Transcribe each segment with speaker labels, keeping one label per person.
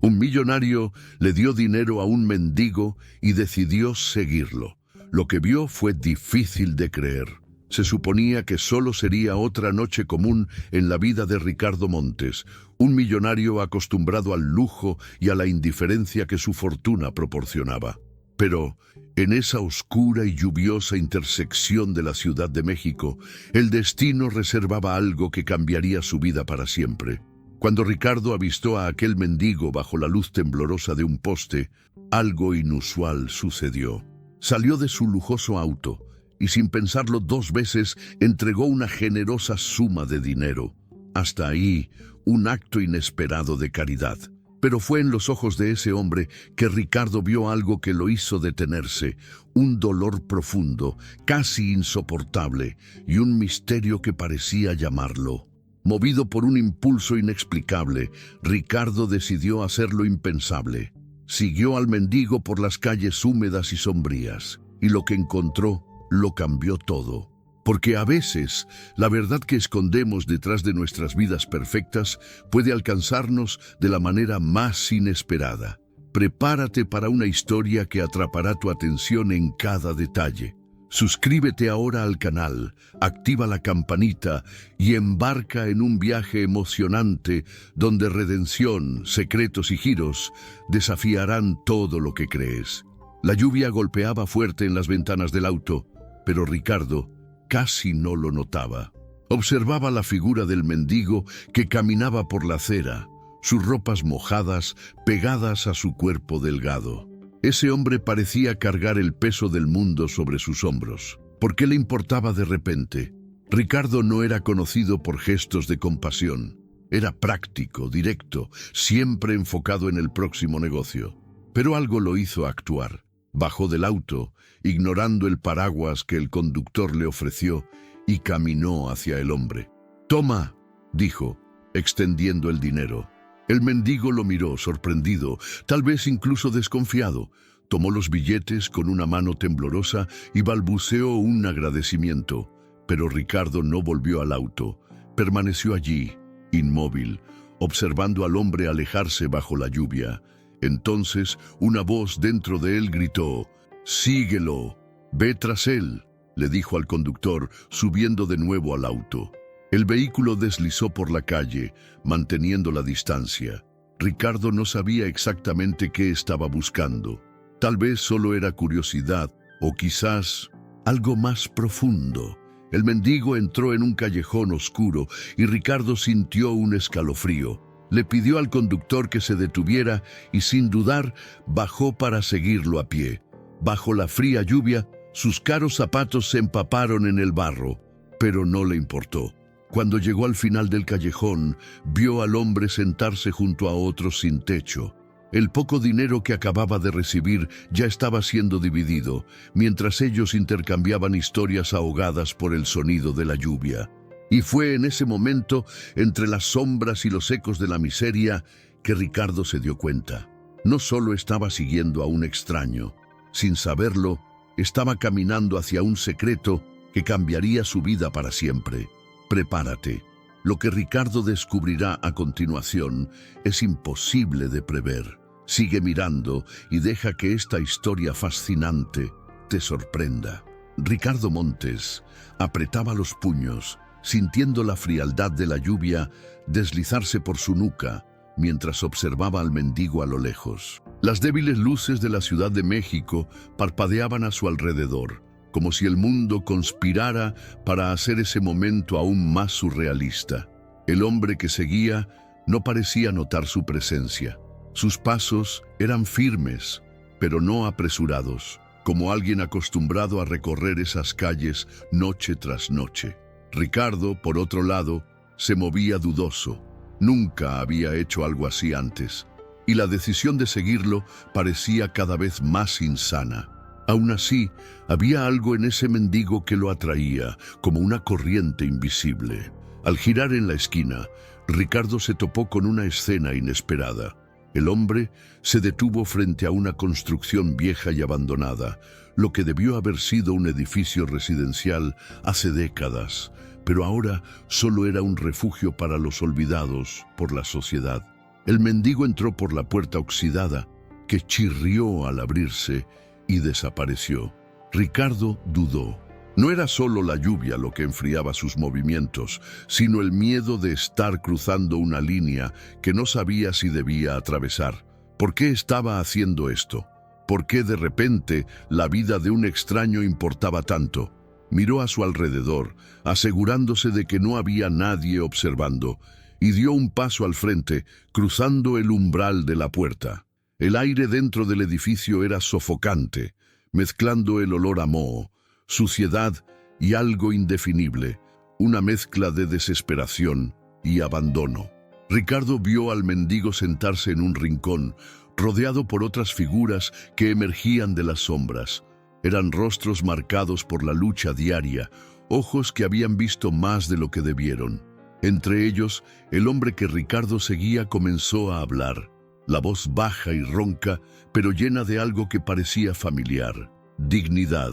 Speaker 1: Un millonario le dio dinero a un mendigo y decidió seguirlo. Lo que vio fue difícil de creer. Se suponía que solo sería otra noche común en la vida de Ricardo Montes, un millonario acostumbrado al lujo y a la indiferencia que su fortuna proporcionaba. Pero, en esa oscura y lluviosa intersección de la Ciudad de México, el destino reservaba algo que cambiaría su vida para siempre. Cuando Ricardo avistó a aquel mendigo bajo la luz temblorosa de un poste, algo inusual sucedió. Salió de su lujoso auto y, sin pensarlo dos veces, entregó una generosa suma de dinero. Hasta ahí, un acto inesperado de caridad. Pero fue en los ojos de ese hombre que Ricardo vio algo que lo hizo detenerse, un dolor profundo, casi insoportable, y un misterio que parecía llamarlo. Movido por un impulso inexplicable, Ricardo decidió hacer lo impensable. Siguió al mendigo por las calles húmedas y sombrías, y lo que encontró lo cambió todo. Porque a veces, la verdad que escondemos detrás de nuestras vidas perfectas puede alcanzarnos de la manera más inesperada. Prepárate para una historia que atrapará tu atención en cada detalle. Suscríbete ahora al canal, activa la campanita y embarca en un viaje emocionante donde redención, secretos y giros desafiarán todo lo que crees. La lluvia golpeaba fuerte en las ventanas del auto, pero Ricardo casi no lo notaba. Observaba la figura del mendigo que caminaba por la acera, sus ropas mojadas pegadas a su cuerpo delgado. Ese hombre parecía cargar el peso del mundo sobre sus hombros. ¿Por qué le importaba de repente? Ricardo no era conocido por gestos de compasión. Era práctico, directo, siempre enfocado en el próximo negocio. Pero algo lo hizo actuar. Bajó del auto, ignorando el paraguas que el conductor le ofreció, y caminó hacia el hombre. «Toma», dijo, extendiendo el dinero. El mendigo lo miró, sorprendido, tal vez incluso desconfiado. Tomó los billetes con una mano temblorosa y balbuceó un agradecimiento. Pero Ricardo no volvió al auto. Permaneció allí, inmóvil, observando al hombre alejarse bajo la lluvia. Entonces, una voz dentro de él gritó: «Síguelo, ve tras él», le dijo al conductor, subiendo de nuevo al auto. El vehículo deslizó por la calle, manteniendo la distancia. Ricardo no sabía exactamente qué estaba buscando. Tal vez solo era curiosidad, o quizás algo más profundo. El mendigo entró en un callejón oscuro y Ricardo sintió un escalofrío. Le pidió al conductor que se detuviera y, sin dudar, bajó para seguirlo a pie. Bajo la fría lluvia, sus caros zapatos se empaparon en el barro, pero no le importó. Cuando llegó al final del callejón, vio al hombre sentarse junto a otros sin techo. El poco dinero que acababa de recibir ya estaba siendo dividido, mientras ellos intercambiaban historias ahogadas por el sonido de la lluvia. Y fue en ese momento, entre las sombras y los ecos de la miseria, que Ricardo se dio cuenta. No solo estaba siguiendo a un extraño. Sin saberlo, estaba caminando hacia un secreto que cambiaría su vida para siempre. Prepárate. Lo que Ricardo descubrirá a continuación es imposible de prever. Sigue mirando y deja que esta historia fascinante te sorprenda. Ricardo Montes apretaba los puños, sintiendo la frialdad de la lluvia deslizarse por su nuca mientras observaba al mendigo a lo lejos. Las débiles luces de la Ciudad de México parpadeaban a su alrededor, como si el mundo conspirara para hacer ese momento aún más surrealista. El hombre que seguía no parecía notar su presencia. Sus pasos eran firmes, pero no apresurados, como alguien acostumbrado a recorrer esas calles noche tras noche. Ricardo, por otro lado, se movía dudoso. Nunca había hecho algo así antes, y la decisión de seguirlo parecía cada vez más insana. Aún así, había algo en ese mendigo que lo atraía, como una corriente invisible. Al girar en la esquina, Ricardo se topó con una escena inesperada. El hombre se detuvo frente a una construcción vieja y abandonada, lo que debió haber sido un edificio residencial hace décadas, pero ahora solo era un refugio para los olvidados por la sociedad. El mendigo entró por la puerta oxidada, que chirrió al abrirse y desapareció. Ricardo dudó. No era solo la lluvia lo que enfriaba sus movimientos, sino el miedo de estar cruzando una línea que no sabía si debía atravesar. ¿Por qué estaba haciendo esto? ¿Por qué de repente la vida de un extraño importaba tanto? Miró a su alrededor, asegurándose de que no había nadie observando, y dio un paso al frente, cruzando el umbral de la puerta. El aire dentro del edificio era sofocante, mezclando el olor a moho, suciedad y algo indefinible, una mezcla de desesperación y abandono. Ricardo vio al mendigo sentarse en un rincón, rodeado por otras figuras que emergían de las sombras. Eran rostros marcados por la lucha diaria, ojos que habían visto más de lo que debieron. Entre ellos, el hombre que Ricardo seguía comenzó a hablar, la voz baja y ronca, pero llena de algo que parecía familiar: dignidad.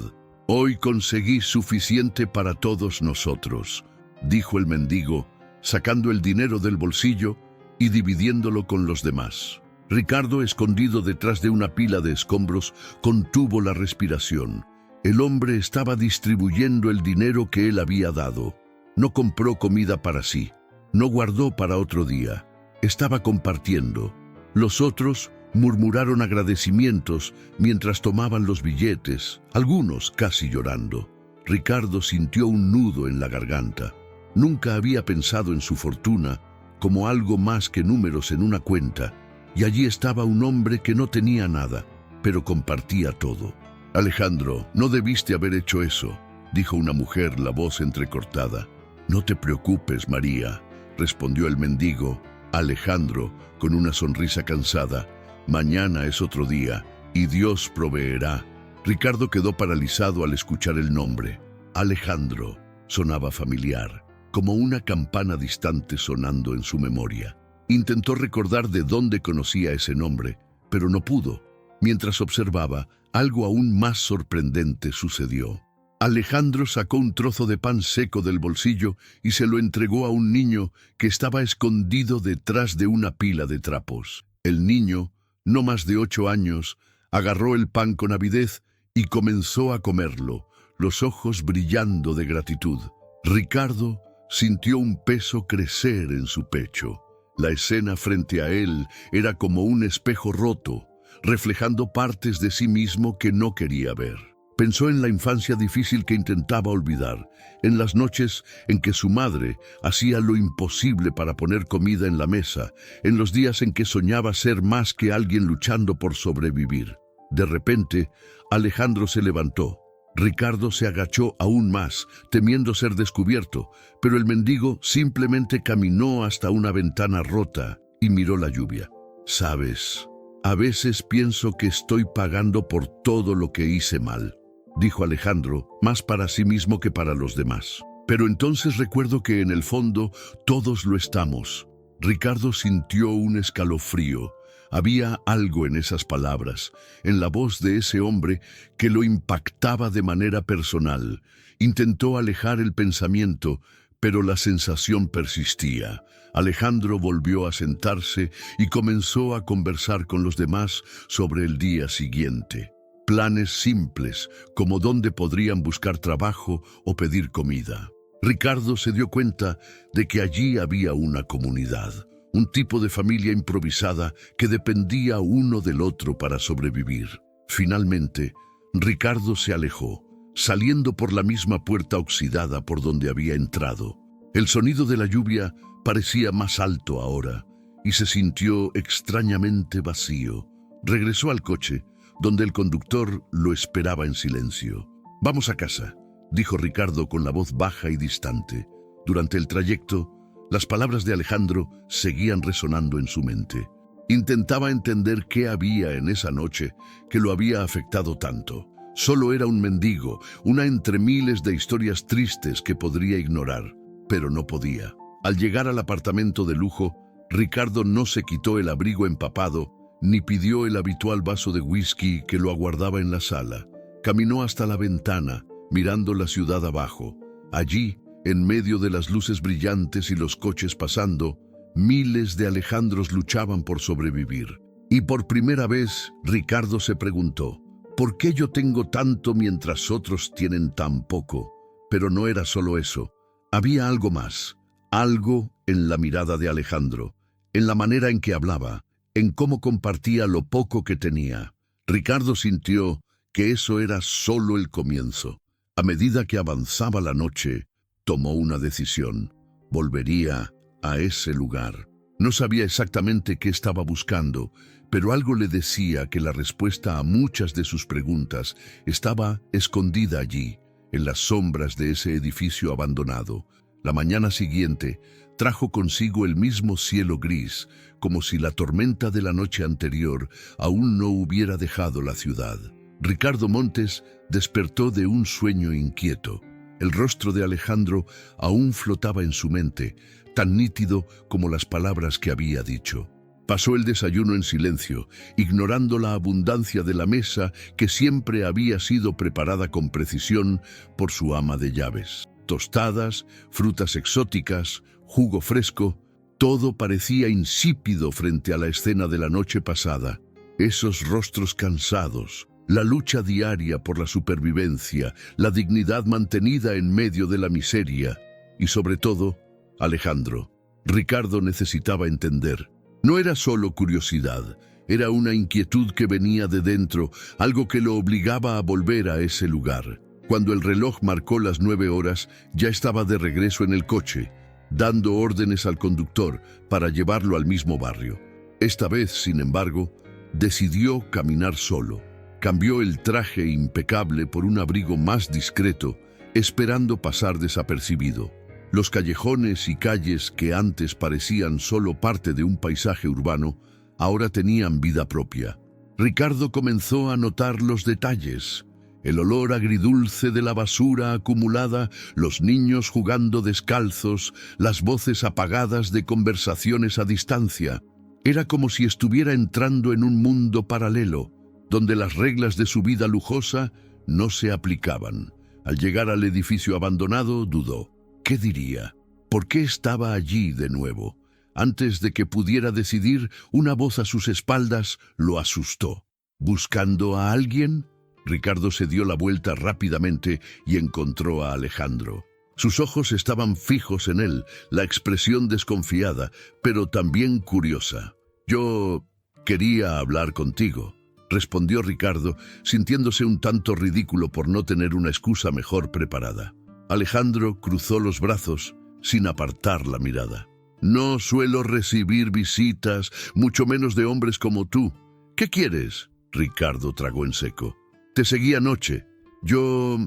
Speaker 1: «Hoy conseguí suficiente para todos nosotros», dijo el mendigo, sacando el dinero del bolsillo y dividiéndolo con los demás. Ricardo, escondido detrás de una pila de escombros, contuvo la respiración. El hombre estaba distribuyendo el dinero que él había dado. No compró comida para sí, no guardó para otro día. Estaba compartiendo. Los otros murmuraron agradecimientos mientras tomaban los billetes, algunos casi llorando. Ricardo sintió un nudo en la garganta. Nunca había pensado en su fortuna como algo más que números en una cuenta, y allí estaba un hombre que no tenía nada, pero compartía todo. «Alejandro, no debiste haber hecho eso», dijo una mujer, la voz entrecortada. «No te preocupes, María», respondió el mendigo, Alejandro, con una sonrisa cansada. «Mañana es otro día, y Dios proveerá». Ricardo quedó paralizado al escuchar el nombre. Alejandro sonaba familiar, como una campana distante sonando en su memoria. Intentó recordar de dónde conocía ese nombre, pero no pudo. Mientras observaba, algo aún más sorprendente sucedió. Alejandro sacó un trozo de pan seco del bolsillo y se lo entregó a un niño que estaba escondido detrás de una pila de trapos. El niño, no más de 8 años, agarró el pan con avidez y comenzó a comerlo, los ojos brillando de gratitud. Ricardo sintió un peso crecer en su pecho. La escena frente a él era como un espejo roto, reflejando partes de sí mismo que no quería ver. Pensó en la infancia difícil que intentaba olvidar, en las noches en que su madre hacía lo imposible para poner comida en la mesa, en los días en que soñaba ser más que alguien luchando por sobrevivir. De repente, Alejandro se levantó. Ricardo se agachó aún más, temiendo ser descubierto, pero el mendigo simplemente caminó hasta una ventana rota y miró la lluvia. «Sabes, a veces pienso que estoy pagando por todo lo que hice mal», dijo Alejandro, más para sí mismo que para los demás. «Pero entonces recuerdo que en el fondo todos lo estamos». Ricardo sintió un escalofrío. Había algo en esas palabras, en la voz de ese hombre, que lo impactaba de manera personal. Intentó alejar el pensamiento, pero la sensación persistía. Alejandro volvió a sentarse y comenzó a conversar con los demás sobre el día siguiente. Planes simples, como dónde podrían buscar trabajo o pedir comida. Ricardo se dio cuenta de que allí había una comunidad, un tipo de familia improvisada que dependía uno del otro para sobrevivir. Finalmente, Ricardo se alejó, saliendo por la misma puerta oxidada por donde había entrado. El sonido de la lluvia parecía más alto ahora y se sintió extrañamente vacío. Regresó al coche, donde el conductor lo esperaba en silencio. «Vamos a casa», dijo Ricardo con la voz baja y distante. Durante el trayecto, las palabras de Alejandro seguían resonando en su mente. Intentaba entender qué había en esa noche que lo había afectado tanto. Solo era un mendigo, una entre miles de historias tristes que podría ignorar, pero no podía. Al llegar al apartamento de lujo, Ricardo no se quitó el abrigo empapado ni pidió el habitual vaso de whisky que lo aguardaba en la sala. Caminó hasta la ventana, mirando la ciudad abajo. Allí, en medio de las luces brillantes y los coches pasando, Miles de Alejandros luchaban por sobrevivir. Y por primera vez, Ricardo se preguntó, ¿por qué yo tengo tanto mientras otros tienen tan poco? Pero no era solo eso. Había algo más. Algo en la mirada de Alejandro, en la manera en que hablaba, en cómo compartía lo poco que tenía. Ricardo sintió que eso era solo el comienzo. A medida que avanzaba la noche, tomó una decisión. Volvería a ese lugar. No sabía exactamente qué estaba buscando, pero algo le decía que la respuesta a muchas de sus preguntas estaba escondida allí, en las sombras de ese edificio abandonado. La mañana siguiente trajo consigo el mismo cielo gris, como si la tormenta de la noche anterior aún no hubiera dejado la ciudad. Ricardo Montes despertó de un sueño inquieto. El rostro de Alejandro aún flotaba en su mente, tan nítido como las palabras que había dicho. Pasó el desayuno en silencio, ignorando la abundancia de la mesa que siempre había sido preparada con precisión por su ama de llaves. Tostadas, frutas exóticas, jugo fresco, todo parecía insípido frente a la escena de la noche pasada. Esos rostros cansados, la lucha diaria por la supervivencia, la dignidad mantenida en medio de la miseria y, sobre todo, Alejandro. Ricardo necesitaba entender. No era solo curiosidad, era una inquietud que venía de dentro, algo que lo obligaba a volver a ese lugar. Cuando el reloj marcó las 9 horas, ya estaba de regreso en el coche, dando órdenes al conductor para llevarlo al mismo barrio. Esta vez, sin embargo, decidió caminar solo. Cambió el traje impecable por un abrigo más discreto, esperando pasar desapercibido. Los callejones y calles que antes parecían solo parte de un paisaje urbano, ahora tenían vida propia. Ricardo comenzó a notar los detalles. El olor agridulce de la basura acumulada, los niños jugando descalzos, las voces apagadas de conversaciones a distancia. Era como si estuviera entrando en un mundo paralelo, donde las reglas de su vida lujosa no se aplicaban. Al llegar al edificio abandonado, dudó. ¿Qué diría? ¿Por qué estaba allí de nuevo? Antes de que pudiera decidir, una voz a sus espaldas lo asustó. ¿Buscando a alguien? Ricardo se dio la vuelta rápidamente y encontró a Alejandro. Sus ojos estaban fijos en él, la expresión desconfiada, pero también curiosa. «Yo quería hablar contigo», respondió Ricardo, sintiéndose un tanto ridículo por no tener una excusa mejor preparada. Alejandro cruzó los brazos sin apartar la mirada. «No suelo recibir visitas, mucho menos de hombres como tú. ¿Qué quieres?», Ricardo tragó en seco. «Te seguí anoche. Yo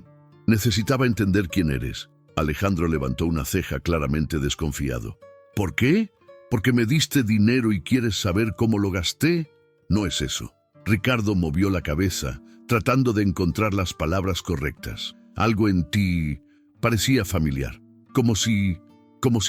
Speaker 1: necesitaba entender quién eres». Alejandro levantó una ceja claramente desconfiado. «¿Por qué? ¿Porque me diste dinero y quieres saber cómo lo gasté? No es eso». Ricardo movió la cabeza, tratando de encontrar las palabras correctas. «Algo en ti parecía familiar, como si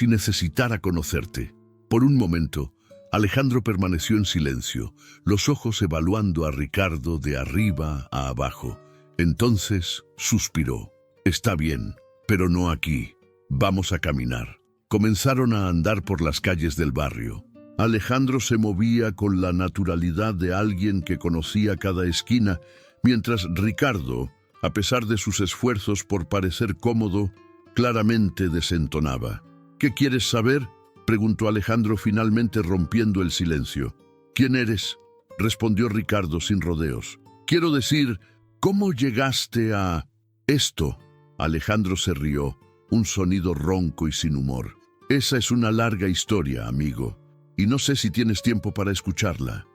Speaker 1: necesitara conocerte». Por un momento, Alejandro permaneció en silencio, los ojos evaluando a Ricardo de arriba a abajo. Entonces suspiró. «Está bien, pero no aquí. Vamos a caminar». Comenzaron a andar por las calles del barrio. Alejandro se movía con la naturalidad de alguien que conocía cada esquina, mientras Ricardo, a pesar de sus esfuerzos por parecer cómodo, claramente desentonaba. «¿Qué quieres saber?», preguntó Alejandro, finalmente rompiendo el silencio. «¿Quién eres?», respondió Ricardo sin rodeos. «Quiero decir, ¿cómo llegaste a esto?». Alejandro se rió, un sonido ronco y sin humor. «Esa es una larga historia, amigo, y no sé si tienes tiempo para escucharla».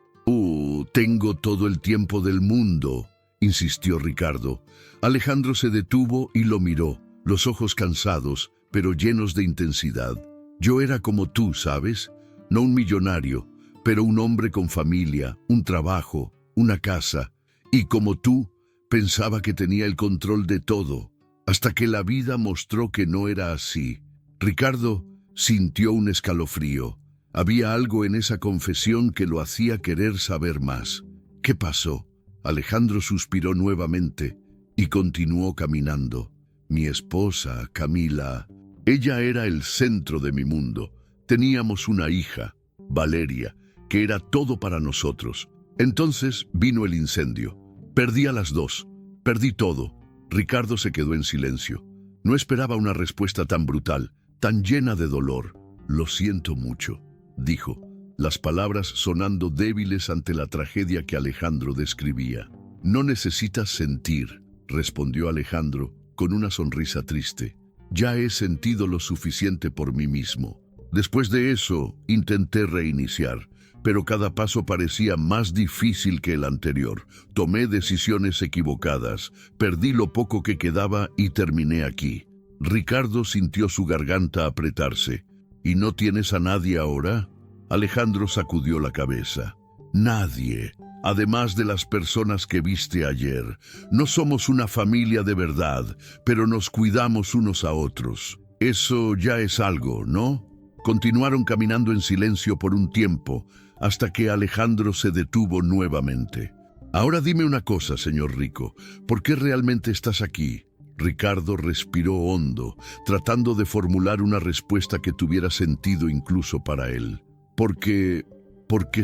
Speaker 1: Tengo todo el tiempo del mundo», insistió Ricardo. Alejandro se detuvo y lo miró, los ojos cansados, pero llenos de intensidad. «Yo era como tú, ¿sabes? No un millonario, pero un hombre con familia, un trabajo, una casa. Y como tú, pensaba que tenía el control de todo, hasta que la vida mostró que no era así». Ricardo sintió un escalofrío. Había algo en esa confesión que lo hacía querer saber más. «¿Qué pasó?». Alejandro suspiró nuevamente y continuó caminando. «Mi esposa, Camila, ella era el centro de mi mundo, Teníamos una hija, Valeria, que era todo para nosotros. Entonces vino el incendio. Perdí a las dos. Perdí todo. Ricardo se quedó en silencio. No esperaba una respuesta tan brutal, tan llena de dolor. Lo siento mucho, dijo, las palabras sonando débiles ante la tragedia que Alejandro describía. No necesitas sentir, respondió Alejandro con una sonrisa triste. Ya he sentido lo suficiente por mí mismo. Después de eso, intenté reiniciar, pero cada paso parecía más difícil que el anterior. Tomé decisiones equivocadas, perdí lo poco que quedaba y terminé aquí. Ricardo sintió su garganta apretarse. ¿Y no tienes a nadie ahora? Alejandro sacudió la cabeza. Nadie, además de las personas que viste ayer. No somos una familia de verdad, pero nos cuidamos unos a otros. Eso ya es algo, ¿no? Continuaron caminando en silencio por un tiempo, hasta que Alejandro se detuvo nuevamente. Ahora dime una cosa, señor Rico, ¿por qué realmente estás aquí? Ricardo respiró hondo, tratando de formular una respuesta que tuviera sentido incluso para él. Porque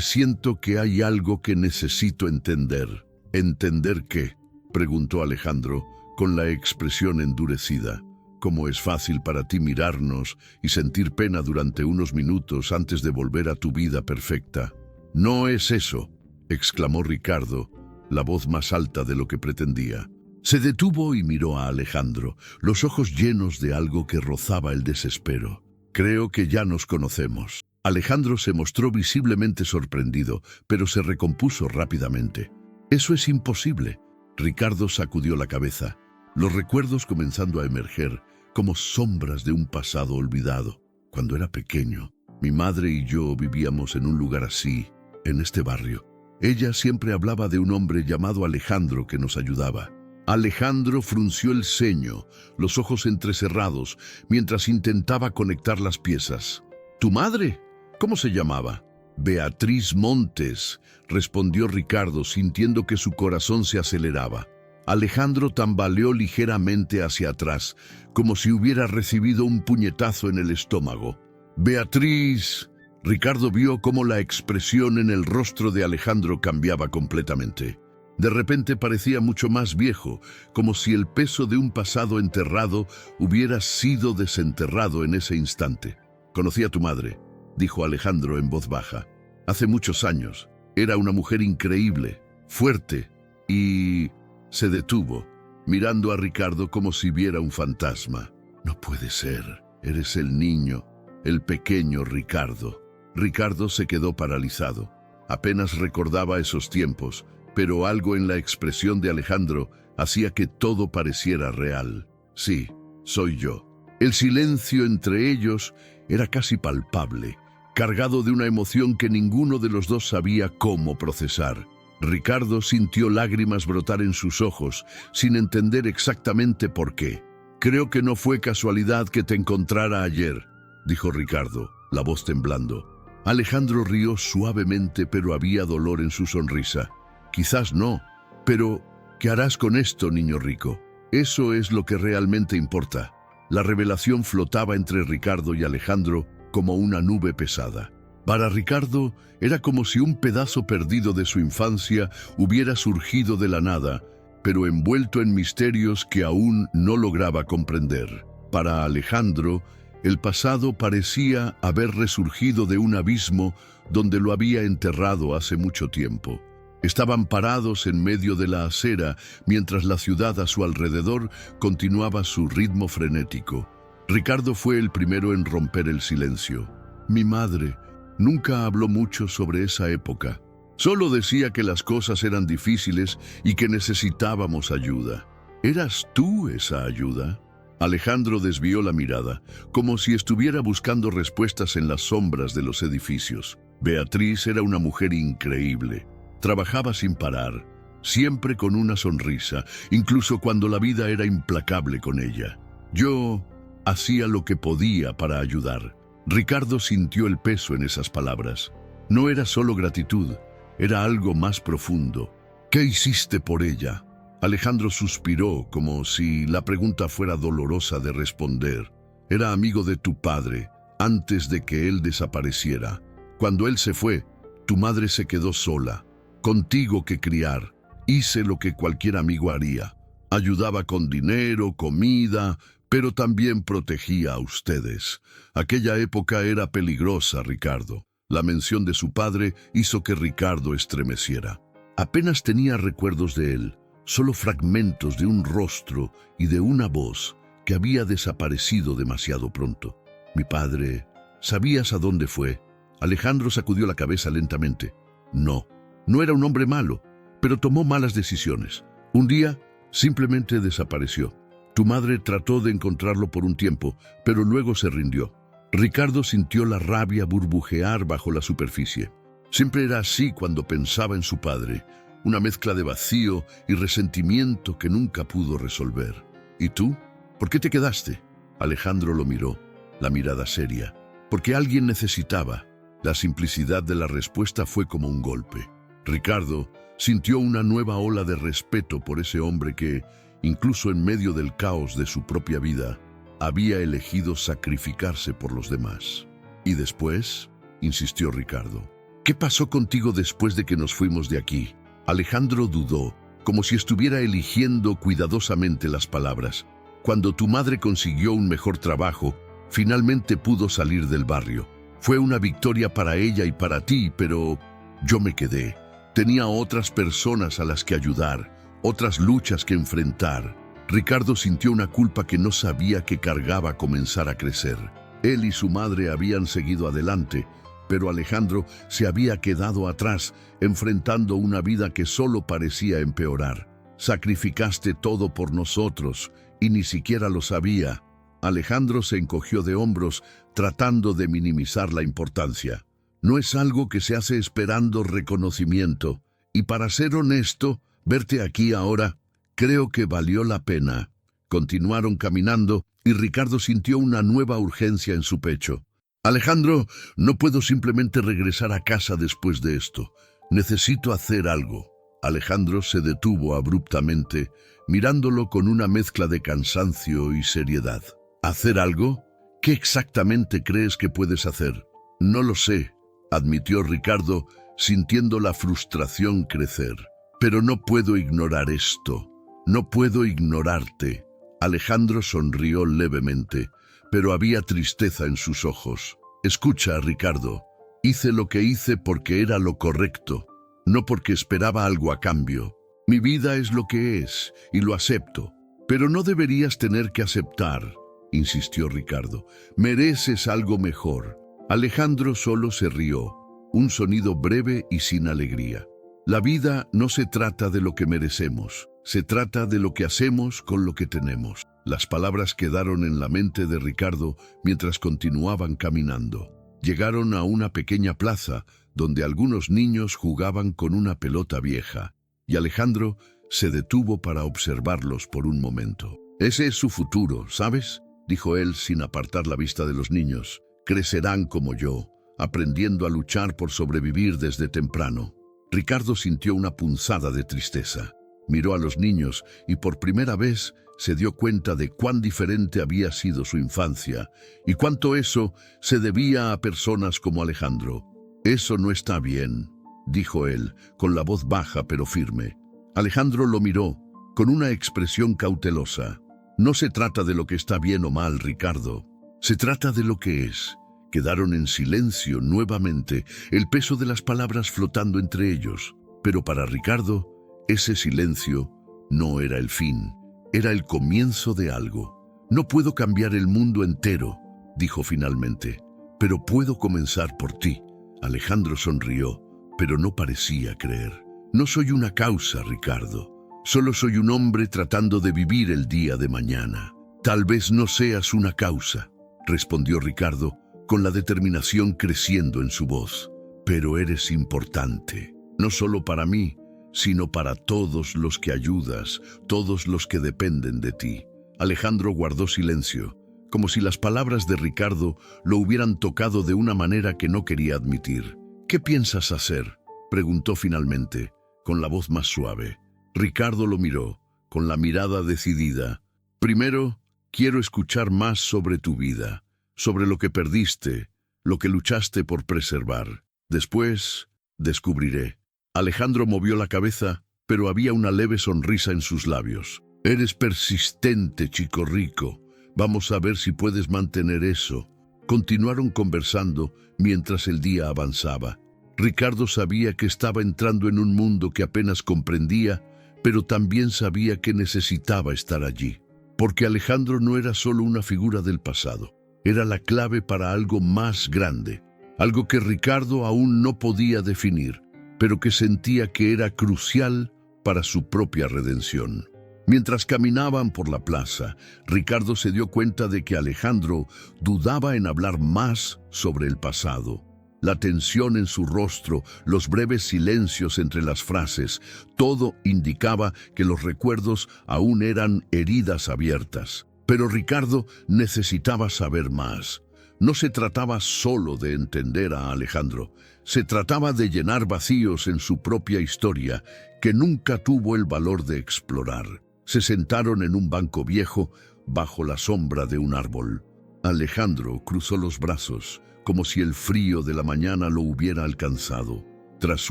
Speaker 1: siento que hay algo que necesito entender. ¿Entender qué? Preguntó Alejandro, con la expresión endurecida. ¿Cómo es fácil para ti mirarnos y sentir pena durante unos minutos antes de volver a tu vida perfecta? No es eso, exclamó Ricardo, la voz más alta de lo que pretendía. Se detuvo y miró a Alejandro, los ojos llenos de algo que rozaba el desespero. Creo que ya nos conocemos. Alejandro se mostró visiblemente sorprendido, pero se recompuso rápidamente. Eso es imposible. Ricardo sacudió la cabeza, los recuerdos comenzando a emerger como sombras de un pasado olvidado. Cuando era pequeño, mi madre y yo vivíamos en un lugar así, en este barrio. Ella siempre hablaba de un hombre llamado Alejandro que nos ayudaba. Alejandro frunció el ceño, los ojos entrecerrados, mientras intentaba conectar las piezas. ¿Tu madre? ¿Cómo se llamaba? Beatriz Montes, respondió Ricardo, sintiendo que su corazón se aceleraba. Alejandro tambaleó ligeramente hacia atrás, como si hubiera recibido un puñetazo en el estómago. Beatriz. Ricardo vio cómo la expresión en el rostro de Alejandro cambiaba completamente. De repente parecía mucho más viejo, como si el peso de un pasado enterrado hubiera sido desenterrado en ese instante. Conocí a tu madre, dijo Alejandro en voz baja. Hace muchos años. Era una mujer increíble, fuerte y... Se detuvo, mirando a Ricardo como si viera un fantasma. No puede ser, eres el niño, el pequeño Ricardo. Ricardo se quedó paralizado. Apenas recordaba esos tiempos, pero algo en la expresión de Alejandro hacía que todo pareciera real. Sí, soy yo. El silencio entre ellos era casi palpable, cargado de una emoción que ninguno de los dos sabía cómo procesar. Ricardo sintió lágrimas brotar en sus ojos, sin entender exactamente por qué. Creo que no fue casualidad que te encontrara ayer, dijo Ricardo, la voz temblando. Alejandro rió suavemente, pero había dolor en su sonrisa. Quizás no, pero ¿qué harás con esto, niño rico? Eso es lo que realmente importa. La revelación flotaba entre Ricardo y Alejandro como una nube pesada. Para Ricardo era como si un pedazo perdido de su infancia hubiera surgido de la nada, pero envuelto en misterios que aún no lograba comprender. Para Alejandro, el pasado parecía haber resurgido de un abismo donde lo había enterrado hace mucho tiempo. Estaban parados en medio de la acera mientras la ciudad a su alrededor continuaba su ritmo frenético. Ricardo fue el primero en romper el silencio. Mi madre nunca habló mucho sobre esa época. Solo decía que las cosas eran difíciles y que necesitábamos ayuda. ¿Eras tú esa ayuda? Alejandro desvió la mirada, como si estuviera buscando respuestas en las sombras de los edificios. Beatriz era una mujer increíble. Trabajaba sin parar, siempre con una sonrisa, incluso cuando la vida era implacable con ella. Yo hacía lo que podía para ayudar. Ricardo sintió el peso en esas palabras. No era solo gratitud, era algo más profundo. ¿Qué hiciste por ella? Alejandro suspiró como si la pregunta fuera dolorosa de responder. Era amigo de tu padre, antes de que él desapareciera. Cuando él se fue, tu madre se quedó sola, contigo que criar. Hice lo que cualquier amigo haría. Ayudaba con dinero, comida, pero también protegía a ustedes. Aquella época era peligrosa, Ricardo. La mención de su padre hizo que Ricardo estremeciera. Apenas tenía recuerdos de él, solo fragmentos de un rostro y de una voz que había desaparecido demasiado pronto. Mi padre, ¿sabías a dónde fue? Alejandro sacudió la cabeza lentamente. No, no era un hombre malo, pero tomó malas decisiones. Un día, simplemente desapareció. Tu madre trató de encontrarlo por un tiempo, pero luego se rindió. Ricardo sintió la rabia burbujear bajo la superficie. Siempre era así cuando pensaba en su padre, una mezcla de vacío y resentimiento que nunca pudo resolver. ¿Y tú? ¿Por qué te quedaste? Alejandro lo miró, la mirada seria. Porque alguien necesitaba. La simplicidad de la respuesta fue como un golpe. Ricardo sintió una nueva ola de respeto por ese hombre que, incluso en medio del caos de su propia vida, había elegido sacrificarse por los demás. ¿Y después? Insistió Ricardo. ¿Qué pasó contigo después de que nos fuimos de aquí? Alejandro dudó, como si estuviera eligiendo cuidadosamente las palabras. Cuando tu madre consiguió un mejor trabajo, finalmente pudo salir del barrio. Fue una victoria para ella y para ti, pero yo me quedé. Tenía otras personas a las que ayudar, otras luchas que enfrentar. Ricardo sintió una culpa que no sabía que cargaba a comenzar a crecer. Él y su madre habían seguido adelante, pero Alejandro se había quedado atrás, enfrentando una vida que solo parecía empeorar. Sacrificaste todo por nosotros, y ni siquiera lo sabía. Alejandro se encogió de hombros, tratando de minimizar la importancia. No es algo que se hace esperando reconocimiento, y para ser honesto, verte aquí ahora, creo que valió la pena. Continuaron caminando, y Ricardo sintió una nueva urgencia en su pecho. Alejandro, no puedo simplemente regresar a casa después de esto. Necesito hacer algo. Alejandro se detuvo abruptamente, mirándolo con una mezcla de cansancio y seriedad. ¿Hacer algo? ¿Qué exactamente crees que puedes hacer? No lo sé, admitió Ricardo, sintiendo la frustración crecer. Pero no puedo ignorar esto. No puedo ignorarte. Alejandro sonrió levemente, pero había tristeza en sus ojos. Escucha, Ricardo, hice lo que hice porque era lo correcto, no porque esperaba algo a cambio. Mi vida es lo que es, y lo acepto. Pero no deberías tener que aceptar, insistió Ricardo. Mereces algo mejor. Alejandro solo se rió, un sonido breve y sin alegría. La vida no se trata de lo que merecemos, se trata de lo que hacemos con lo que tenemos. Las palabras quedaron en la mente de Ricardo mientras continuaban caminando. Llegaron a una pequeña plaza donde algunos niños jugaban con una pelota vieja, y Alejandro se detuvo para observarlos por un momento. Ese es su futuro, ¿sabes?, dijo él sin apartar la vista de los niños. Crecerán como yo, aprendiendo a luchar por sobrevivir desde temprano. Ricardo sintió una punzada de tristeza. Miró a los niños y por primera vez se dio cuenta de cuán diferente había sido su infancia y cuánto eso se debía a personas como Alejandro. Eso no está bien, dijo él, con la voz baja pero firme. Alejandro lo miró, con una expresión cautelosa. No se trata de lo que está bien o mal, Ricardo. Se trata de lo que es. Quedaron en silencio nuevamente, el peso de las palabras flotando entre ellos. Pero para Ricardo, ese silencio no era el fin, era el comienzo de algo. No puedo cambiar el mundo entero, dijo finalmente, pero puedo comenzar por ti. Alejandro sonrió, pero no parecía creer. No soy una causa, Ricardo. Solo soy un hombre tratando de vivir el día de mañana. Tal vez no seas una causa, respondió Ricardo, con la determinación creciendo en su voz. Pero eres importante, no solo para mí, sino para todos los que ayudas, todos los que dependen de ti. Alejandro guardó silencio, como si las palabras de Ricardo lo hubieran tocado de una manera que no quería admitir. ¿Qué piensas hacer?, preguntó finalmente, con la voz más suave. Ricardo lo miró, con la mirada decidida. Primero, quiero escuchar más sobre tu vida. sobre lo que perdiste, lo que luchaste por preservar. Después, descubriré. Alejandro movió la cabeza, pero había una leve sonrisa en sus labios. Eres persistente, chico rico. Vamos a ver si puedes mantener eso. Continuaron conversando mientras el día avanzaba. Ricardo sabía que estaba entrando en un mundo que apenas comprendía, pero también sabía que necesitaba estar allí. Porque Alejandro no era solo una figura del pasado, era la clave para algo más grande, algo que Ricardo aún no podía definir, pero que sentía que era crucial para su propia redención. Mientras caminaban por la plaza, Ricardo se dio cuenta de que Alejandro dudaba en hablar más sobre el pasado. La tensión en su rostro, los breves silencios entre las frases, todo indicaba que los recuerdos aún eran heridas abiertas. Pero Ricardo necesitaba saber más. No se trataba solo de entender a Alejandro, se trataba de llenar vacíos en su propia historia que nunca tuvo el valor de explorar. Se sentaron en un banco viejo bajo la sombra de un árbol. Alejandro cruzó los brazos, como si el frío de la mañana lo hubiera alcanzado. Tras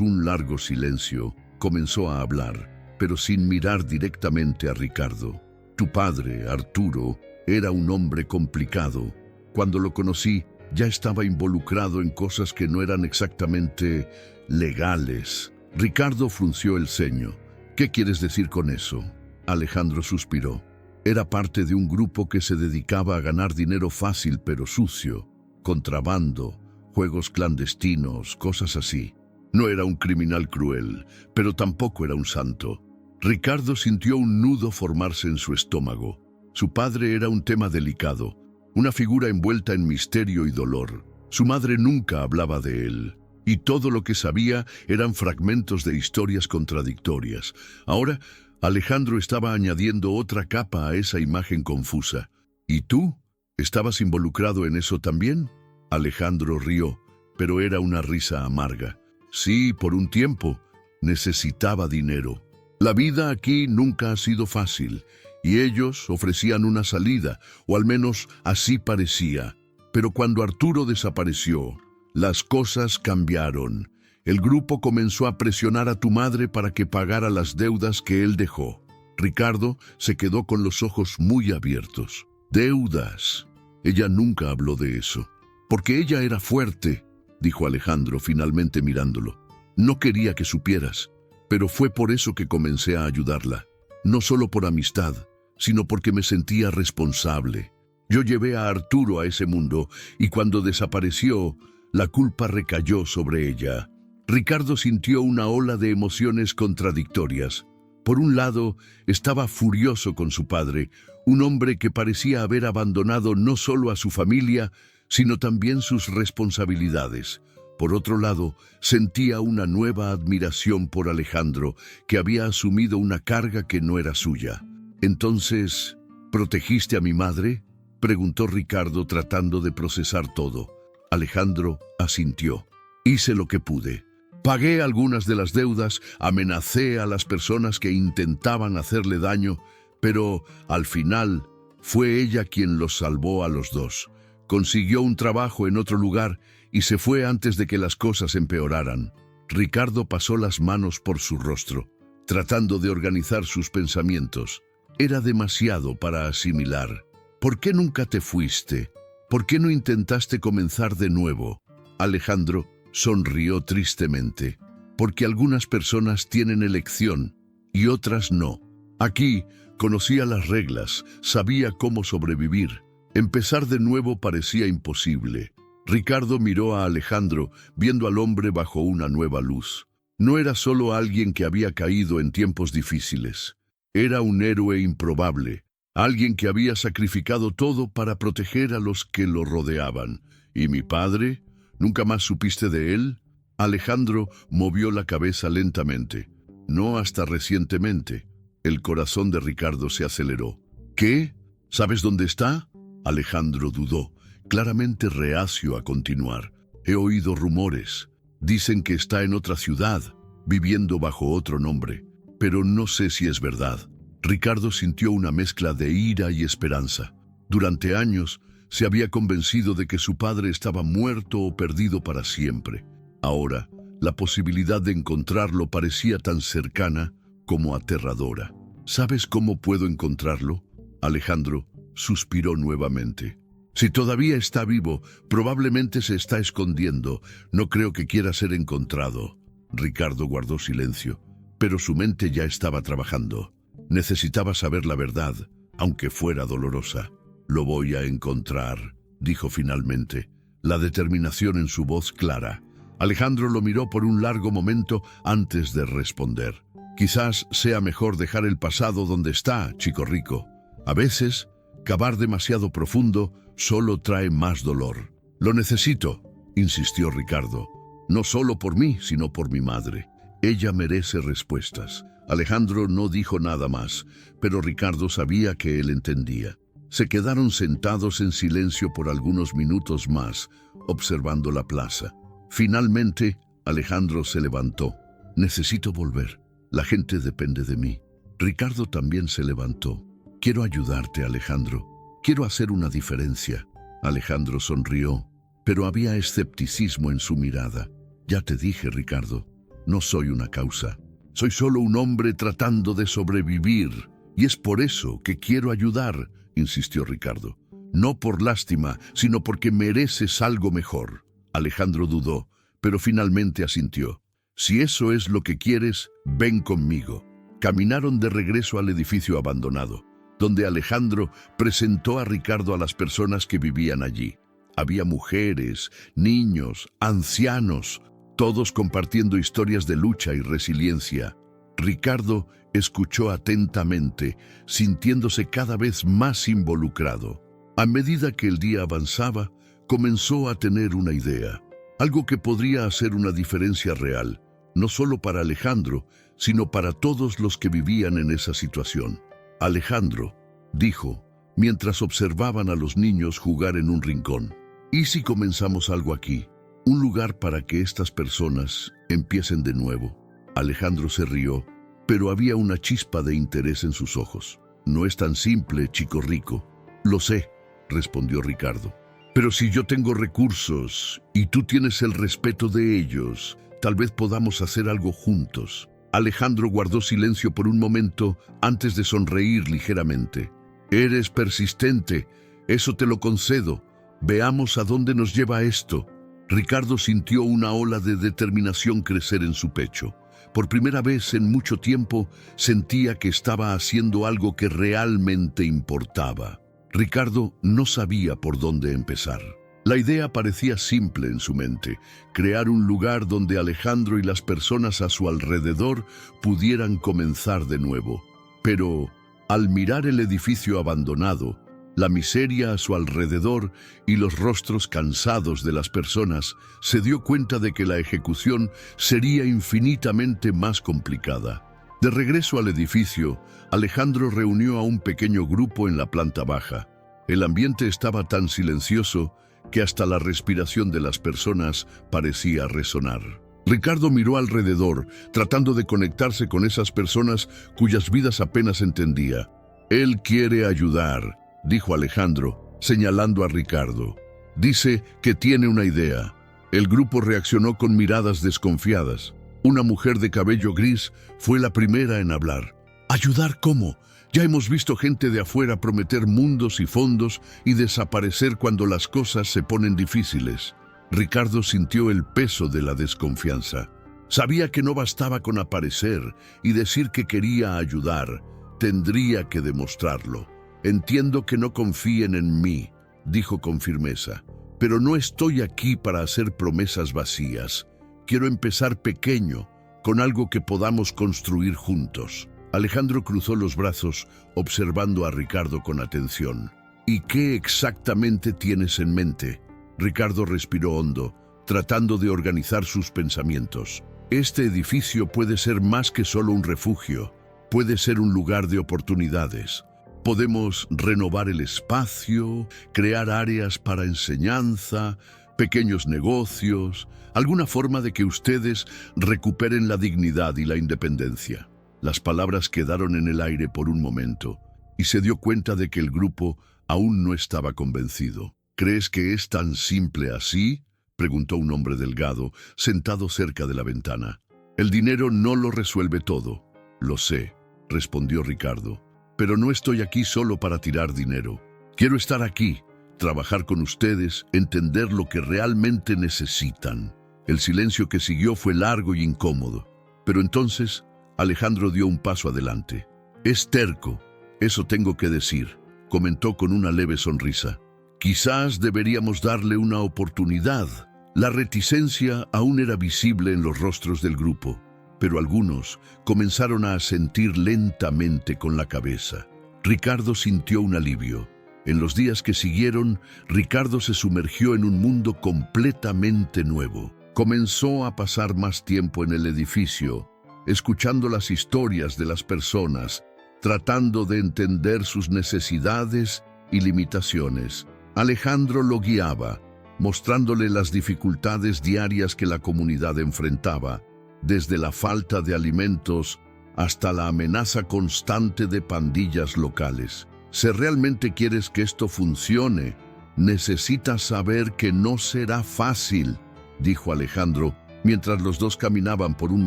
Speaker 1: un largo silencio, comenzó a hablar, pero sin mirar directamente a Ricardo. Tu padre, Arturo, era un hombre complicado. Cuando lo conocí, ya estaba involucrado en cosas que no eran exactamente legales. Ricardo frunció el ceño. ¿Qué quieres decir con eso? Alejandro suspiró. Era parte de un grupo que se dedicaba a ganar dinero fácil pero sucio. Contrabando, juegos clandestinos, cosas así. No era un criminal cruel, pero tampoco era un santo. Ricardo sintió un nudo formarse en su estómago. Su padre era un tema delicado, una figura envuelta en misterio y dolor. Su madre nunca hablaba de él, y todo lo que sabía eran fragmentos de historias contradictorias. Ahora, Alejandro estaba añadiendo otra capa a esa imagen confusa. ¿Y tú? ¿Estabas involucrado en eso también? Alejandro rió, pero era una risa amarga. Sí, por un tiempo. Necesitaba dinero. La vida aquí nunca ha sido fácil, y ellos ofrecían una salida, o al menos así parecía. Pero cuando Arturo desapareció, las cosas cambiaron. El grupo comenzó a presionar a tu madre para que pagara las deudas que él dejó. Ricardo se quedó con los ojos muy abiertos. Deudas. Ella nunca habló de eso. Porque ella era fuerte, dijo Alejandro finalmente mirándolo. No quería que supieras, pero fue por eso que comencé a ayudarla. No solo por amistad, sino porque me sentía responsable. Yo llevé a Arturo a ese mundo y cuando desapareció, la culpa recayó sobre ella. Ricardo sintió una ola de emociones contradictorias. Por un lado, estaba furioso con su padre, un hombre que parecía haber abandonado no solo a su familia, sino también sus responsabilidades. Por otro lado, sentía una nueva admiración por Alejandro, que había asumido una carga que no era suya. Entonces, ¿protegiste a mi madre?, preguntó Ricardo tratando de procesar todo. Alejandro asintió. Hice lo que pude. Pagué algunas de las deudas, amenacé a las personas que intentaban hacerle daño, pero al final fue ella quien los salvó a los dos. Consiguió un trabajo en otro lugar y se fue antes de que las cosas empeoraran. Ricardo pasó las manos por su rostro, tratando de organizar sus pensamientos. Era demasiado para asimilar. ¿Por qué nunca te fuiste? ¿Por qué no intentaste comenzar de nuevo? Alejandro sonrió tristemente. Porque algunas personas tienen elección y otras no. Aquí conocía las reglas, sabía cómo sobrevivir. Empezar de nuevo parecía imposible. Ricardo miró a Alejandro, viendo al hombre bajo una nueva luz. No era solo alguien que había caído en tiempos difíciles. Era un héroe improbable, alguien que había sacrificado todo para proteger a los que lo rodeaban. ¿Y mi padre? ¿Nunca más supiste de él? Alejandro movió la cabeza lentamente. No hasta recientemente. El corazón de Ricardo se aceleró. ¿Qué? ¿Sabes dónde está? Alejandro dudó, claramente reacio a continuar. He oído rumores. Dicen que está en otra ciudad, viviendo bajo otro nombre. Pero no sé si es verdad. Ricardo sintió una mezcla de ira y esperanza. Durante años, Se había convencido de que su padre estaba muerto o perdido para siempre. Ahora, la posibilidad de encontrarlo parecía tan cercana como aterradora. ¿Sabes cómo puedo encontrarlo? Alejandro suspiró nuevamente. Si todavía está vivo, probablemente se está escondiendo. No creo que quiera ser encontrado. Ricardo guardó silencio, pero su mente ya estaba trabajando. Necesitaba saber la verdad, aunque fuera dolorosa. Lo voy a encontrar, dijo finalmente, la determinación en su voz clara. Alejandro lo miró por un largo momento antes de responder. Quizás sea mejor dejar el pasado donde está, chico rico. A veces, cavar demasiado profundo solo trae más dolor. Lo necesito, insistió Ricardo. No solo por mí, sino por mi madre. Ella merece respuestas. Alejandro no dijo nada más, pero Ricardo sabía que él entendía. Se quedaron sentados en silencio por algunos minutos más, observando la plaza. Finalmente, Alejandro se levantó. Necesito volver. La gente depende de mí. Ricardo también se levantó. Quiero ayudarte, Alejandro. Quiero hacer una diferencia. Alejandro sonrió, pero había escepticismo en su mirada. Ya te dije, Ricardo, no soy una causa. Soy solo un hombre tratando de sobrevivir. Y es por eso que quiero ayudar, insistió Ricardo. No por lástima, sino porque mereces algo mejor. Alejandro dudó, pero finalmente asintió. Si eso es lo que quieres, ven conmigo. Caminaron de regreso al edificio abandonado, donde Alejandro presentó a Ricardo a las personas que vivían allí. Había mujeres, niños, ancianos, todos compartiendo historias de lucha y resiliencia. Ricardo escuchó atentamente, sintiéndose cada vez más involucrado. A medida que el día avanzaba, comenzó a tener una idea, algo que podría hacer una diferencia real, no solo para Alejandro, sino para todos los que vivían en esa situación. Alejandro, dijo, mientras observaban a los niños jugar en un rincón, ¿y si comenzamos algo aquí? Un lugar para que estas personas empiecen de nuevo. Alejandro se rió, pero había una chispa de interés en sus ojos. No es tan simple, chico rico. Lo sé, respondió Ricardo. Pero si yo tengo recursos y tú tienes el respeto de ellos, tal vez podamos hacer algo juntos. Alejandro guardó silencio por un momento antes de sonreír ligeramente. Eres persistente, eso te lo concedo. Veamos a dónde nos lleva esto. Ricardo sintió una ola de determinación crecer en su pecho. Por primera vez en mucho tiempo sentía que estaba haciendo algo que realmente importaba. Ricardo no sabía por dónde empezar. La idea parecía simple en su mente, crear un lugar donde Alejandro y las personas a su alrededor pudieran comenzar de nuevo. Pero, al mirar el edificio abandonado, la miseria a su alrededor y los rostros cansados de las personas, se dio cuenta de que la ejecución sería infinitamente más complicada. De regreso al edificio, Alejandro reunió a un pequeño grupo en la planta baja. El ambiente estaba tan silencioso que hasta la respiración de las personas parecía resonar. Ricardo miró alrededor, tratando de conectarse con esas personas cuyas vidas apenas entendía. Él quiere ayudar, dijo Alejandro, señalando a Ricardo. Dice que tiene una idea. El grupo reaccionó con miradas desconfiadas. Una mujer de cabello gris fue la primera en hablar. ¿Ayudar cómo? Ya hemos visto gente de afuera prometer mundos y fondos y desaparecer cuando las cosas se ponen difíciles. Ricardo sintió el peso de la desconfianza. Sabía que no bastaba con aparecer y decir que quería ayudar. Tendría que demostrarlo. Entiendo que no confíen en mí, dijo con firmeza, pero no estoy aquí para hacer promesas vacías. Quiero empezar pequeño, con algo que podamos construir juntos. Alejandro cruzó los brazos, observando a Ricardo con atención. ¿Y qué exactamente tienes en mente? Ricardo respiró hondo, tratando de organizar sus pensamientos. Este edificio puede ser más que solo un refugio. Puede ser un lugar de oportunidades. Podemos renovar el espacio, crear áreas para enseñanza, pequeños negocios, alguna forma de que ustedes recuperen la dignidad y la independencia. Las palabras quedaron en el aire por un momento y se dio cuenta de que el grupo aún no estaba convencido. ¿Crees que es tan simple así?, preguntó un hombre delgado, sentado cerca de la ventana. El dinero no lo resuelve todo. Lo sé, respondió Ricardo, pero no estoy aquí solo para tirar dinero. Quiero estar aquí, trabajar con ustedes, entender lo que realmente necesitan. El silencio que siguió fue largo y incómodo, pero entonces Alejandro dio un paso adelante. Es terco, eso tengo que decir, comentó con una leve sonrisa. Quizás deberíamos darle una oportunidad. La reticencia aún era visible en los rostros del grupo, pero algunos comenzaron a asentir lentamente con la cabeza. Ricardo sintió un alivio. En los días que siguieron, Ricardo se sumergió en un mundo completamente nuevo. Comenzó a pasar más tiempo en el edificio, escuchando las historias de las personas, tratando de entender sus necesidades y limitaciones. Alejandro lo guiaba, mostrándole las dificultades diarias que la comunidad enfrentaba, desde la falta de alimentos hasta la amenaza constante de pandillas locales. Si realmente quieres que esto funcione, necesitas saber que no será fácil, dijo Alejandro, mientras los dos caminaban por un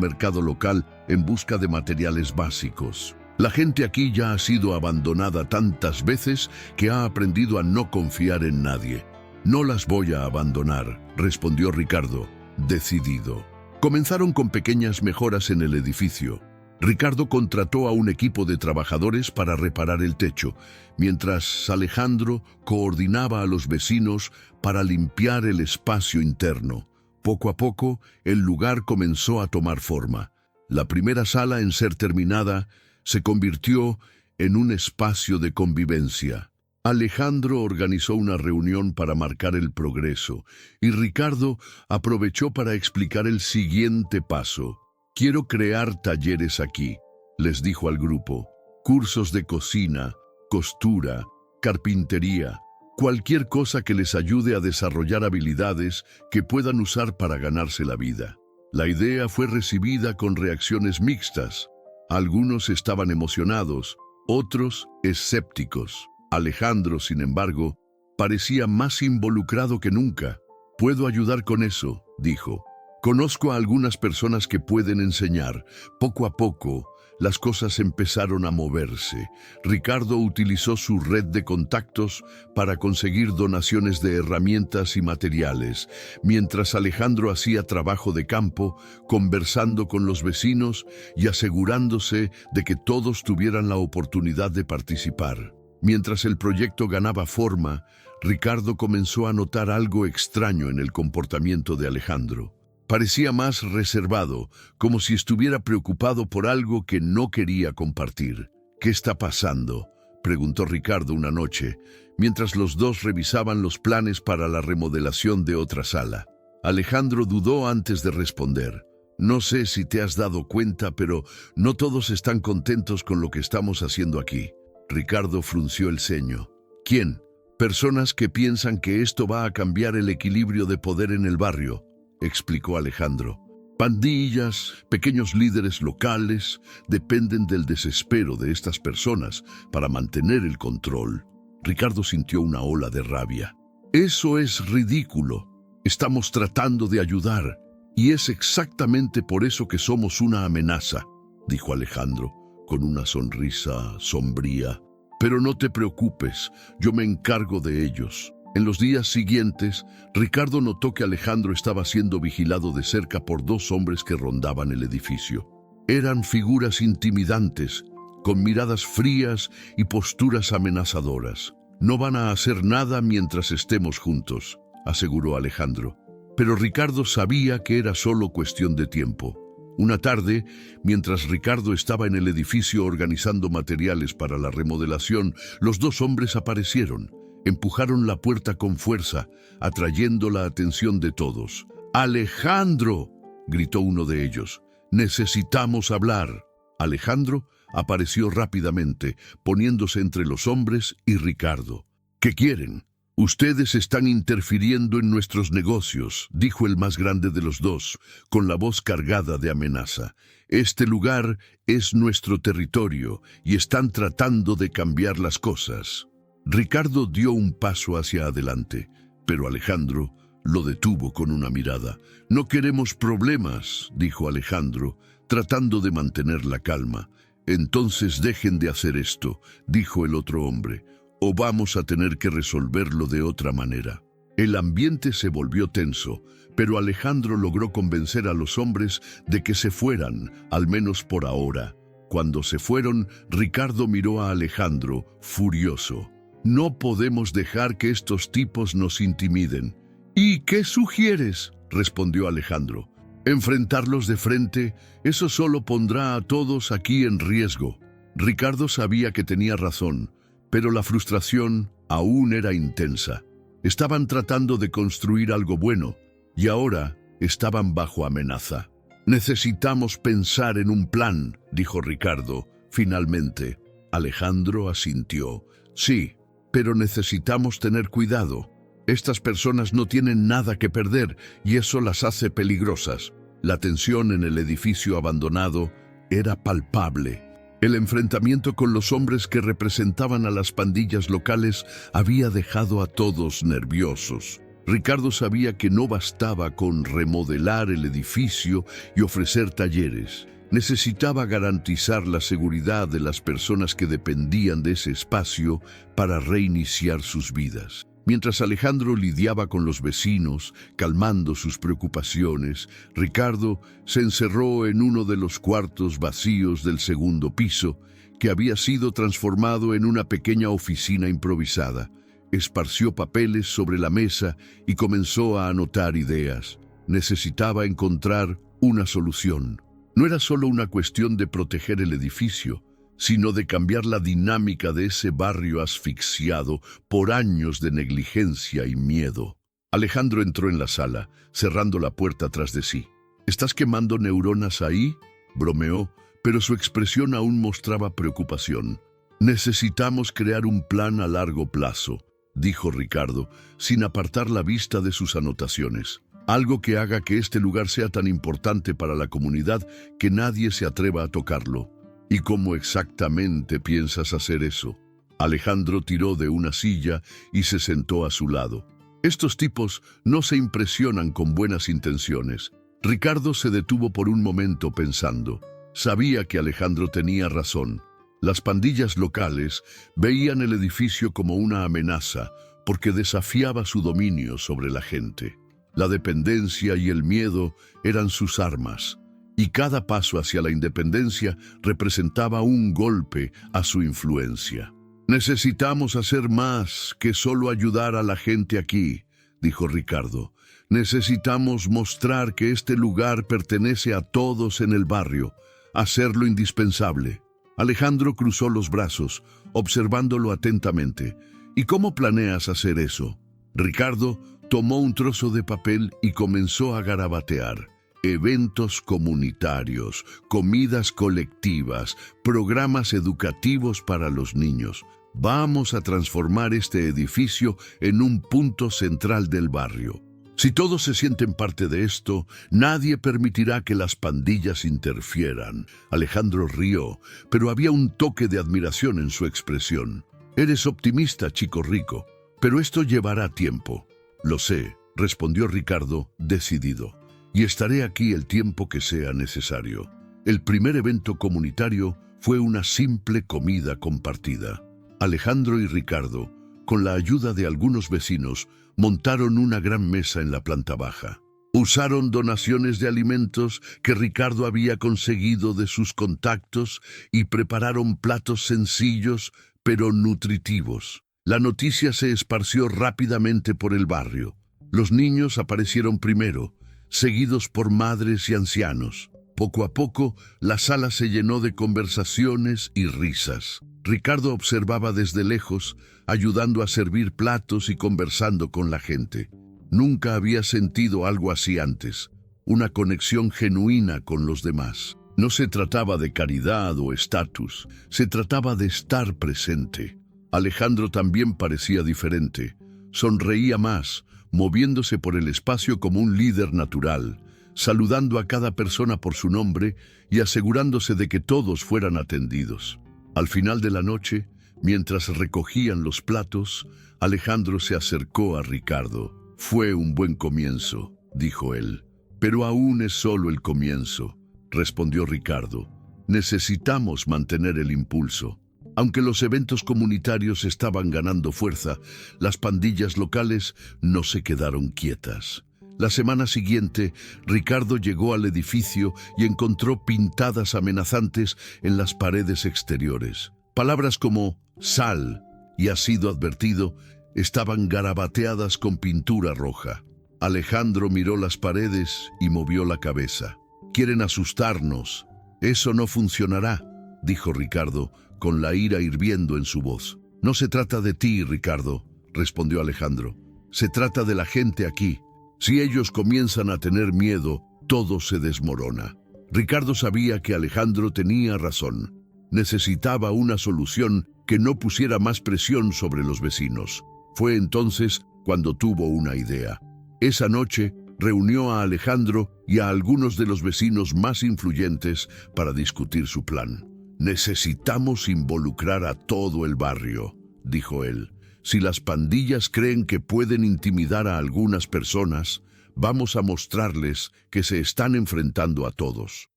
Speaker 1: mercado local en busca de materiales básicos. La gente aquí ya ha sido abandonada tantas veces que ha aprendido a no confiar en nadie. No las voy a abandonar, respondió Ricardo, decidido. Comenzaron con pequeñas mejoras en el edificio. Ricardo contrató a un equipo de trabajadores para reparar el techo, mientras Alejandro coordinaba a los vecinos para limpiar el espacio interno. Poco a poco, el lugar comenzó a tomar forma. La primera sala en ser terminada se convirtió en un espacio de convivencia. Alejandro organizó una reunión para marcar el progreso y Ricardo aprovechó para explicar el siguiente paso. Quiero crear talleres aquí, les dijo al grupo. Cursos de cocina, costura, carpintería, cualquier cosa que les ayude a desarrollar habilidades que puedan usar para ganarse la vida. La idea fue recibida con reacciones mixtas. Algunos estaban emocionados, otros escépticos. Alejandro, sin embargo, parecía más involucrado que nunca. «Puedo ayudar con eso», dijo. «Conozco a algunas personas que pueden enseñar». Poco a poco, las cosas empezaron a moverse. Ricardo utilizó su red de contactos para conseguir donaciones de herramientas y materiales, mientras Alejandro hacía trabajo de campo, conversando con los vecinos y asegurándose de que todos tuvieran la oportunidad de participar. Mientras el proyecto ganaba forma, Ricardo comenzó a notar algo extraño en el comportamiento de Alejandro. Parecía más reservado, como si estuviera preocupado por algo que no quería compartir. «¿Qué está pasando?», preguntó Ricardo una noche, mientras los dos revisaban los planes para la remodelación de otra sala. Alejandro dudó antes de responder. «No sé si te has dado cuenta, pero no todos están contentos con lo que estamos haciendo aquí». Ricardo frunció el ceño. «¿Quién?». «Personas que piensan que esto va a cambiar el equilibrio de poder en el barrio», explicó Alejandro. «Pandillas, pequeños líderes locales, dependen del desespero de estas personas para mantener el control». Ricardo sintió una ola de rabia. «Eso es ridículo. Estamos tratando de ayudar, y es exactamente por eso que somos una amenaza», dijo Alejandro, con una sonrisa sombría. «Pero no te preocupes, yo me encargo de ellos». En los días siguientes, Ricardo notó que Alejandro estaba siendo vigilado de cerca por dos hombres que rondaban el edificio. Eran figuras intimidantes, con miradas frías y posturas amenazadoras. «No van a hacer nada mientras estemos juntos», aseguró Alejandro. Pero Ricardo sabía que era solo cuestión de tiempo. Una tarde, mientras Ricardo estaba en el edificio organizando materiales para la remodelación, los dos hombres aparecieron. Empujaron la puerta con fuerza, atrayendo la atención de todos. «¡Alejandro!», gritó uno de ellos. «Necesitamos hablar». Alejandro apareció rápidamente, poniéndose entre los hombres y Ricardo. «¿Qué quieren?». «Ustedes están interfiriendo en nuestros negocios», dijo el más grande de los dos, con la voz cargada de amenaza. «Este lugar es nuestro territorio y están tratando de cambiar las cosas». Ricardo dio un paso hacia adelante, pero Alejandro lo detuvo con una mirada. «No queremos problemas», dijo Alejandro, tratando de mantener la calma. «Entonces dejen de hacer esto», dijo el otro hombre, «o vamos a tener que resolverlo de otra manera». El ambiente se volvió tenso, pero Alejandro logró convencer a los hombres de que se fueran, al menos por ahora. Cuando se fueron, Ricardo miró a Alejandro, furioso. «No podemos dejar que estos tipos nos intimiden». «¿Y qué sugieres?», respondió Alejandro. «Enfrentarlos de frente, eso solo pondrá a todos aquí en riesgo». Ricardo sabía que tenía razón, pero la frustración aún era intensa. Estaban tratando de construir algo bueno, y ahora estaban bajo amenaza. «Necesitamos pensar en un plan», dijo Ricardo, finalmente. Alejandro asintió. «Sí, pero necesitamos tener cuidado. Estas personas no tienen nada que perder y eso las hace peligrosas». La tensión en el edificio abandonado era palpable. El enfrentamiento con los hombres que representaban a las pandillas locales había dejado a todos nerviosos. Ricardo sabía que no bastaba con remodelar el edificio y ofrecer talleres. Necesitaba garantizar la seguridad de las personas que dependían de ese espacio para reiniciar sus vidas. Mientras Alejandro lidiaba con los vecinos, calmando sus preocupaciones, Ricardo se encerró en uno de los cuartos vacíos del segundo piso, que había sido transformado en una pequeña oficina improvisada. Esparció papeles sobre la mesa y comenzó a anotar ideas. Necesitaba encontrar una solución. No era solo una cuestión de proteger el edificio, sino de cambiar la dinámica de ese barrio asfixiado por años de negligencia y miedo. Alejandro entró en la sala, cerrando la puerta tras de sí. «¿Estás quemando neuronas ahí?», bromeó, pero su expresión aún mostraba preocupación. «Necesitamos crear un plan a largo plazo», dijo Ricardo, sin apartar la vista de sus anotaciones. «Algo que haga que este lugar sea tan importante para la comunidad que nadie se atreva a tocarlo». «¿Y cómo exactamente piensas hacer eso?». Alejandro tiró de una silla y se sentó a su lado. «Estos tipos no se impresionan con buenas intenciones». Ricardo se detuvo por un momento pensando. Sabía que Alejandro tenía razón. Las pandillas locales veían el edificio como una amenaza porque desafiaba su dominio sobre la gente. La dependencia y el miedo eran sus armas, y cada paso hacia la independencia representaba un golpe a su influencia. «Necesitamos hacer más que solo ayudar a la gente aquí», dijo Ricardo. «Necesitamos mostrar que este lugar pertenece a todos en el barrio, hacerlo indispensable». Alejandro cruzó los brazos, observándolo atentamente. «¿Y cómo planeas hacer eso?». Ricardo tomó un trozo de papel y comenzó a garabatear. Eventos comunitarios, comidas colectivas, programas educativos para los niños. Vamos a transformar este edificio en un punto central del barrio. Si todos se sienten parte de esto, nadie permitirá que las pandillas interfieran». Alejandro rió, pero había un toque de admiración en su expresión. «Eres optimista, chico rico, pero esto llevará tiempo». «Lo sé», respondió Ricardo, decidido. «Y estaré aquí el tiempo que sea necesario». El primer evento comunitario fue una simple comida compartida. Alejandro y Ricardo, con la ayuda de algunos vecinos, montaron una gran mesa en la planta baja. Usaron donaciones de alimentos que Ricardo había conseguido de sus contactos y prepararon platos sencillos pero nutritivos. La noticia se esparció rápidamente por el barrio. Los niños aparecieron primero, seguidos por madres y ancianos. Poco a poco, la sala se llenó de conversaciones y risas. Ricardo observaba desde lejos, ayudando a servir platos y conversando con la gente. Nunca había sentido algo así antes, una conexión genuina con los demás. No se trataba de caridad o estatus, se trataba de estar presente. Alejandro también parecía diferente. Sonreía más, moviéndose por el espacio como un líder natural, saludando a cada persona por su nombre y asegurándose de que todos fueran atendidos. Al final de la noche, Mientras recogían los platos, Alejandro se acercó a Ricardo. «Fue un buen comienzo», dijo él. «Pero aún es solo el comienzo», respondió Ricardo. «Necesitamos mantener el impulso». Aunque los eventos comunitarios estaban ganando fuerza, las pandillas locales no se quedaron quietas. La semana siguiente, Ricardo llegó al edificio y encontró pintadas amenazantes en las paredes exteriores. Palabras como «sal» y «ha sido advertido» estaban garabateadas con pintura roja. Alejandro miró las paredes y movió la cabeza. «Quieren asustarnos. Eso no funcionará», dijo Ricardo, con la ira hirviendo en su voz. «No se trata de ti, Ricardo», respondió Alejandro. «Se trata de la gente aquí. Si ellos comienzan a tener miedo, todo se desmorona». Ricardo sabía que Alejandro tenía razón. Necesitaba una solución que no pusiera más presión sobre los vecinos. Fue entonces cuando tuvo una idea. Esa noche reunió a Alejandro y a algunos de los vecinos más influyentes para discutir su plan. «Necesitamos involucrar a todo el barrio», dijo él. «Si las pandillas creen que pueden intimidar a algunas personas, vamos a mostrarles que se están enfrentando a todos».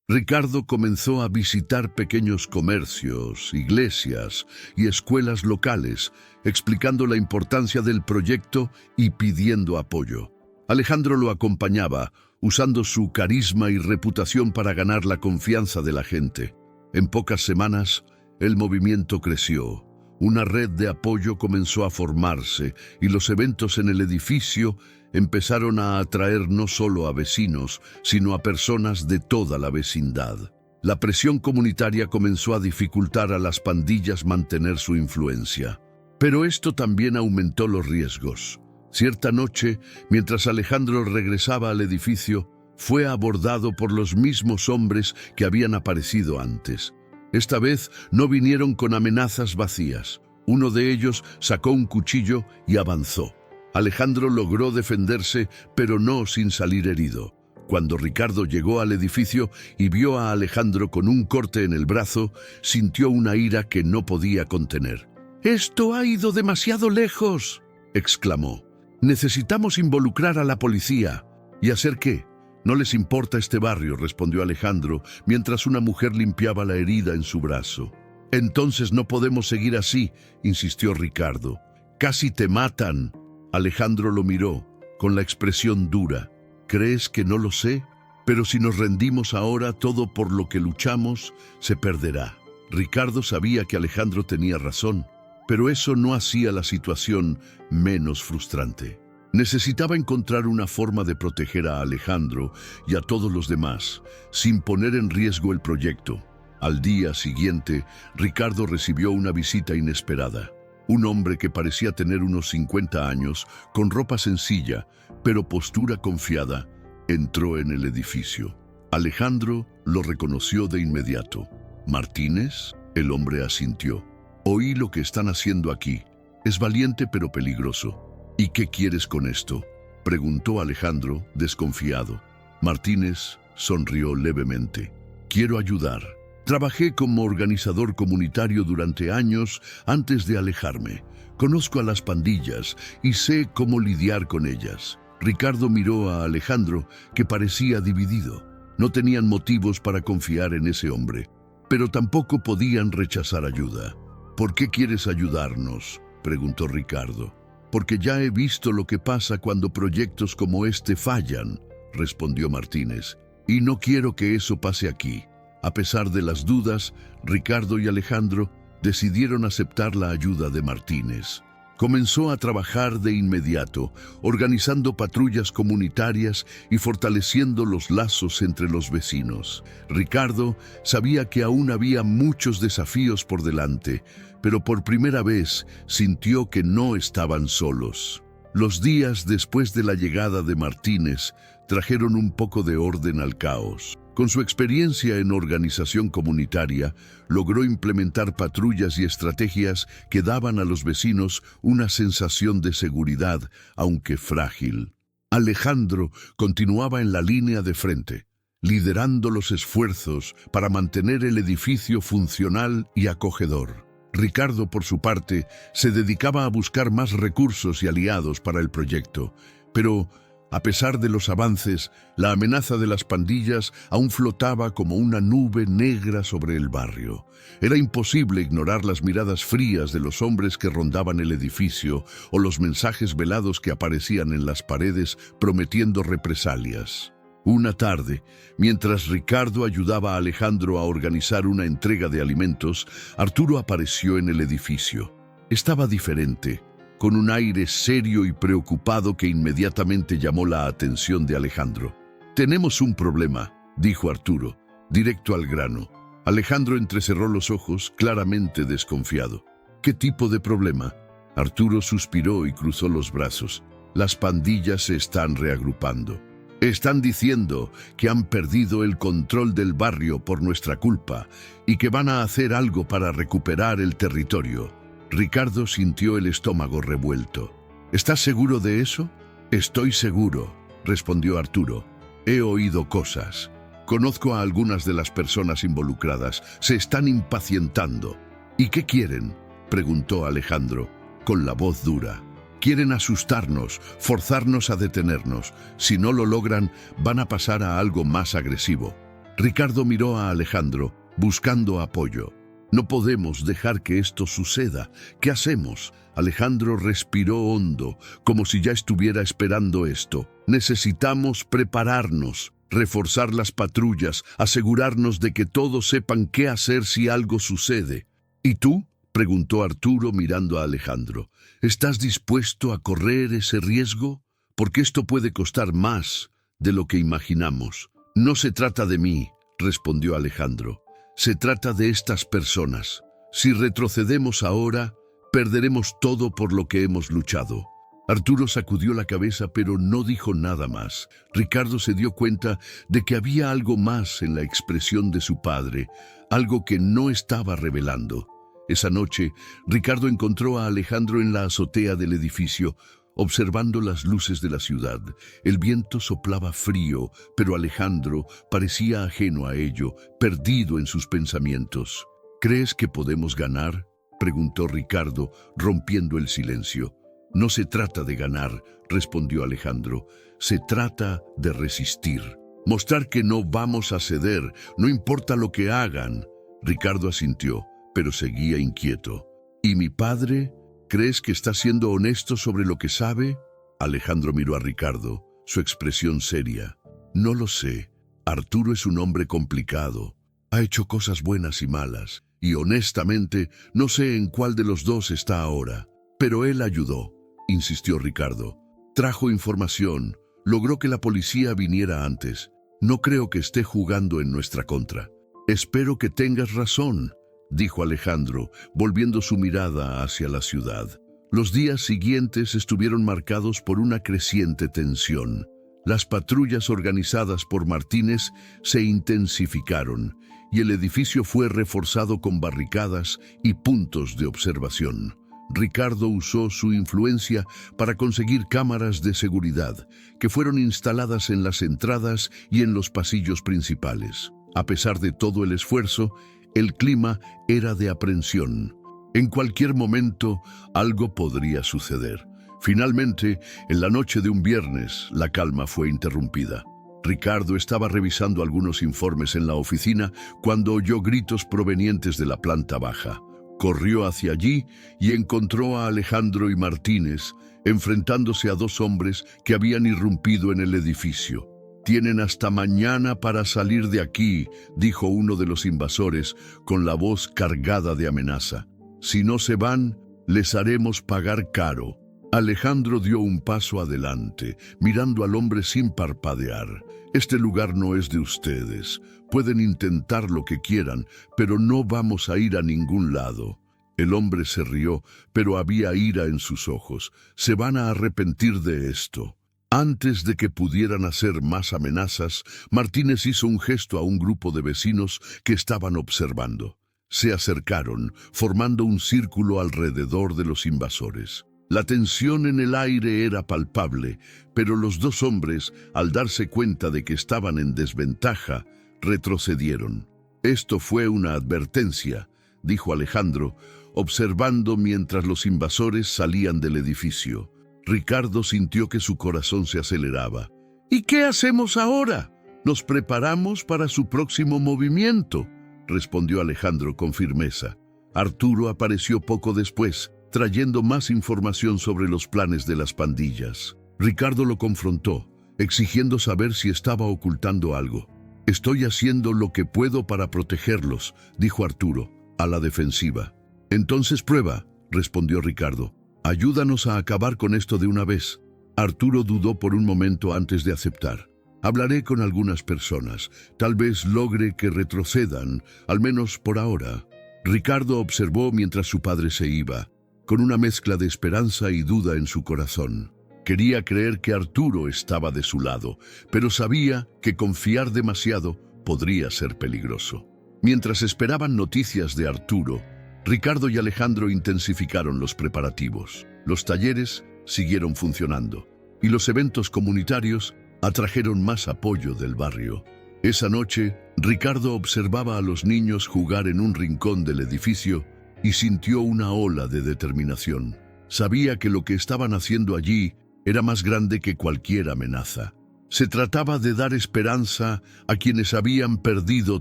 Speaker 1: Ricardo comenzó a visitar pequeños comercios, iglesias y escuelas locales, explicando la importancia del proyecto y pidiendo apoyo. Alejandro lo acompañaba, usando su carisma y reputación para ganar la confianza de la gente. En pocas semanas, el movimiento creció. Una red de apoyo comenzó a formarse y los eventos en el edificio empezaron a atraer no solo a vecinos, sino a personas de toda la vecindad. La presión comunitaria comenzó a dificultar a las pandillas mantener su influencia. Pero esto también aumentó los riesgos. Cierta noche, mientras Alejandro regresaba al edificio, fue abordado por los mismos hombres que habían aparecido antes. Esta vez no vinieron con amenazas vacías. Uno de ellos sacó un cuchillo y avanzó. Alejandro logró defenderse, pero no sin salir herido. Cuando Ricardo llegó al edificio y vio a Alejandro con un corte en el brazo, sintió una ira que no podía contener. «¡Esto ha ido demasiado lejos!», exclamó. «Necesitamos involucrar a la policía». «¿Y hacer qué? No les importa este barrio», respondió Alejandro, mientras una mujer limpiaba la herida en su brazo. «Entonces no podemos seguir así», insistió Ricardo. «Casi te matan». Alejandro lo miró, con la expresión dura. «¿Crees que no lo sé? Pero si nos rendimos ahora, todo por lo que luchamos se perderá». Ricardo sabía que Alejandro tenía razón, pero eso no hacía la situación menos frustrante. Necesitaba encontrar una forma de proteger a Alejandro y a todos los demás, sin poner en riesgo el proyecto. Al día siguiente, Ricardo recibió una visita inesperada. Un hombre que parecía tener unos 50 años, con ropa sencilla, pero postura confiada, entró en el edificio. Alejandro lo reconoció de inmediato. «¿Martínez?», el hombre asintió. «Oí lo que están haciendo aquí. Es valiente pero peligroso». «¿Y qué quieres con esto?», preguntó Alejandro, desconfiado. Martínez sonrió levemente. «Quiero ayudar. Trabajé como organizador comunitario durante años antes de alejarme. Conozco a las pandillas y sé cómo lidiar con ellas». Ricardo miró a Alejandro, que parecía dividido. No tenían motivos para confiar en ese hombre, pero tampoco podían rechazar ayuda. «¿Por qué quieres ayudarnos?», preguntó Ricardo. «Porque ya he visto lo que pasa cuando proyectos como este fallan», respondió Martínez. «Y no quiero que eso pase aquí». A pesar de las dudas, Ricardo y Alejandro decidieron aceptar la ayuda de Martínez. Comenzó a trabajar de inmediato, organizando patrullas comunitarias y fortaleciendo los lazos entre los vecinos. Ricardo sabía que aún había muchos desafíos por delante, pero por primera vez sintió que no estaban solos. Los días después de la llegada de Martínez trajeron un poco de orden al caos. Con su experiencia en organización comunitaria, logró implementar patrullas y estrategias que daban a los vecinos una sensación de seguridad, aunque frágil. Alejandro continuaba en la línea de frente, liderando los esfuerzos para mantener el edificio funcional y acogedor. Ricardo, por su parte, se dedicaba a buscar más recursos y aliados para el proyecto. Pero, a pesar de los avances, la amenaza de las pandillas aún flotaba como una nube negra sobre el barrio. Era imposible ignorar las miradas frías de los hombres que rondaban el edificio o los mensajes velados que aparecían en las paredes prometiendo represalias. Una tarde, mientras Ricardo ayudaba a Alejandro a organizar una entrega de alimentos, Arturo apareció en el edificio. Estaba diferente, con un aire serio y preocupado que inmediatamente llamó la atención de Alejandro. «Tenemos un problema», dijo Arturo, directo al grano. Alejandro entrecerró los ojos, claramente desconfiado. «¿Qué tipo de problema?». Arturo suspiró y cruzó los brazos. «Las pandillas se están reagrupando. Están diciendo que han perdido el control del barrio por nuestra culpa y que van a hacer algo para recuperar el territorio». Ricardo sintió el estómago revuelto. «¿Estás seguro de eso?». «Estoy seguro», respondió Arturo. «He oído cosas. Conozco a algunas de las personas involucradas. Se están impacientando». «¿Y qué quieren?», preguntó Alejandro, con la voz dura. «Quieren asustarnos, forzarnos a detenernos. Si no lo logran, van a pasar a algo más agresivo». Ricardo miró a Alejandro, buscando apoyo. «No podemos dejar que esto suceda. ¿Qué hacemos?». Alejandro respiró hondo, como si ya estuviera esperando esto. «Necesitamos prepararnos, reforzar las patrullas, asegurarnos de que todos sepan qué hacer si algo sucede». «¿Y tú?», preguntó Arturo mirando a Alejandro. «¿Estás dispuesto a correr ese riesgo? Porque esto puede costar más de lo que imaginamos». «No se trata de mí», respondió Alejandro. «Se trata de estas personas. Si retrocedemos ahora, perderemos todo por lo que hemos luchado». Arturo sacudió la cabeza, pero no dijo nada más. Ricardo se dio cuenta de que había algo más en la expresión de su padre, algo que no estaba revelando. Esa noche, Ricardo encontró a Alejandro en la azotea del edificio, observando las luces de la ciudad. El viento soplaba frío, pero Alejandro parecía ajeno a ello, perdido en sus pensamientos. «¿Crees que podemos ganar?», preguntó Ricardo, rompiendo el silencio. «No se trata de ganar», respondió Alejandro. «Se trata de resistir. Mostrar que no vamos a ceder, no importa lo que hagan». Ricardo asintió, pero seguía inquieto. «¿Y mi padre? ¿Crees que está siendo honesto sobre lo que sabe?». Alejandro miró a Ricardo, su expresión seria. «No lo sé. Arturo es un hombre complicado. Ha hecho cosas buenas y malas, y honestamente no sé en cuál de los dos está ahora. Pero él ayudó», insistió Ricardo. «Trajo información, logró que la policía viniera antes. No creo que esté jugando en nuestra contra». «Espero que tengas razón», dijo Alejandro, volviendo su mirada hacia la ciudad. Los días siguientes estuvieron marcados por una creciente tensión. Las patrullas organizadas por Martínez se intensificaron y el edificio fue reforzado con barricadas y puntos de observación. Ricardo usó su influencia para conseguir cámaras de seguridad que fueron instaladas en las entradas y en los pasillos principales. A pesar de todo el esfuerzo, el clima era de aprensión. En cualquier momento, algo podría suceder. Finalmente, en la noche de un viernes, la calma fue interrumpida. Ricardo estaba revisando algunos informes en la oficina cuando oyó gritos provenientes de la planta baja. Corrió hacia allí y encontró a Alejandro y Martínez enfrentándose a dos hombres que habían irrumpido en el edificio. «Tienen hasta mañana para salir de aquí», dijo uno de los invasores con la voz cargada de amenaza. «Si no se van, les haremos pagar caro». Alejandro dio un paso adelante, mirando al hombre sin parpadear. «Este lugar no es de ustedes. Pueden intentar lo que quieran, pero no vamos a ir a ningún lado». El hombre se rió, pero había ira en sus ojos. «Se van a arrepentir de esto». Antes de que pudieran hacer más amenazas, Martínez hizo un gesto a un grupo de vecinos que estaban observando. Se acercaron, formando un círculo alrededor de los invasores. La tensión en el aire era palpable, pero los dos hombres, al darse cuenta de que estaban en desventaja, retrocedieron. «Esto fue una advertencia», dijo Alejandro, observando mientras los invasores salían del edificio. Ricardo sintió que su corazón se aceleraba. ¿Y qué hacemos ahora? Nos preparamos para su próximo movimiento, respondió Alejandro con firmeza. Arturo apareció poco después, trayendo más información sobre los planes de las pandillas. Ricardo lo confrontó, exigiendo saber si estaba ocultando algo. Estoy haciendo lo que puedo para protegerlos, dijo Arturo, a la defensiva. Entonces prueba, respondió Ricardo. Ayúdanos a acabar con esto de una vez. Arturo dudó por un momento antes de aceptar. Hablaré con algunas personas. Tal vez logre que retrocedan, al menos por ahora. Ricardo observó mientras su padre se iba, con una mezcla de esperanza y duda en su corazón. Quería creer que Arturo estaba de su lado, pero sabía que confiar demasiado podría ser peligroso. Mientras esperaban noticias de Arturo, Ricardo y Alejandro intensificaron los preparativos. Los talleres siguieron funcionando y los eventos comunitarios atrajeron más apoyo del barrio. Esa noche, Ricardo observaba a los niños jugar en un rincón del edificio y sintió una ola de determinación. Sabía que lo que estaban haciendo allí era más grande que cualquier amenaza. Se trataba de dar esperanza a quienes habían perdido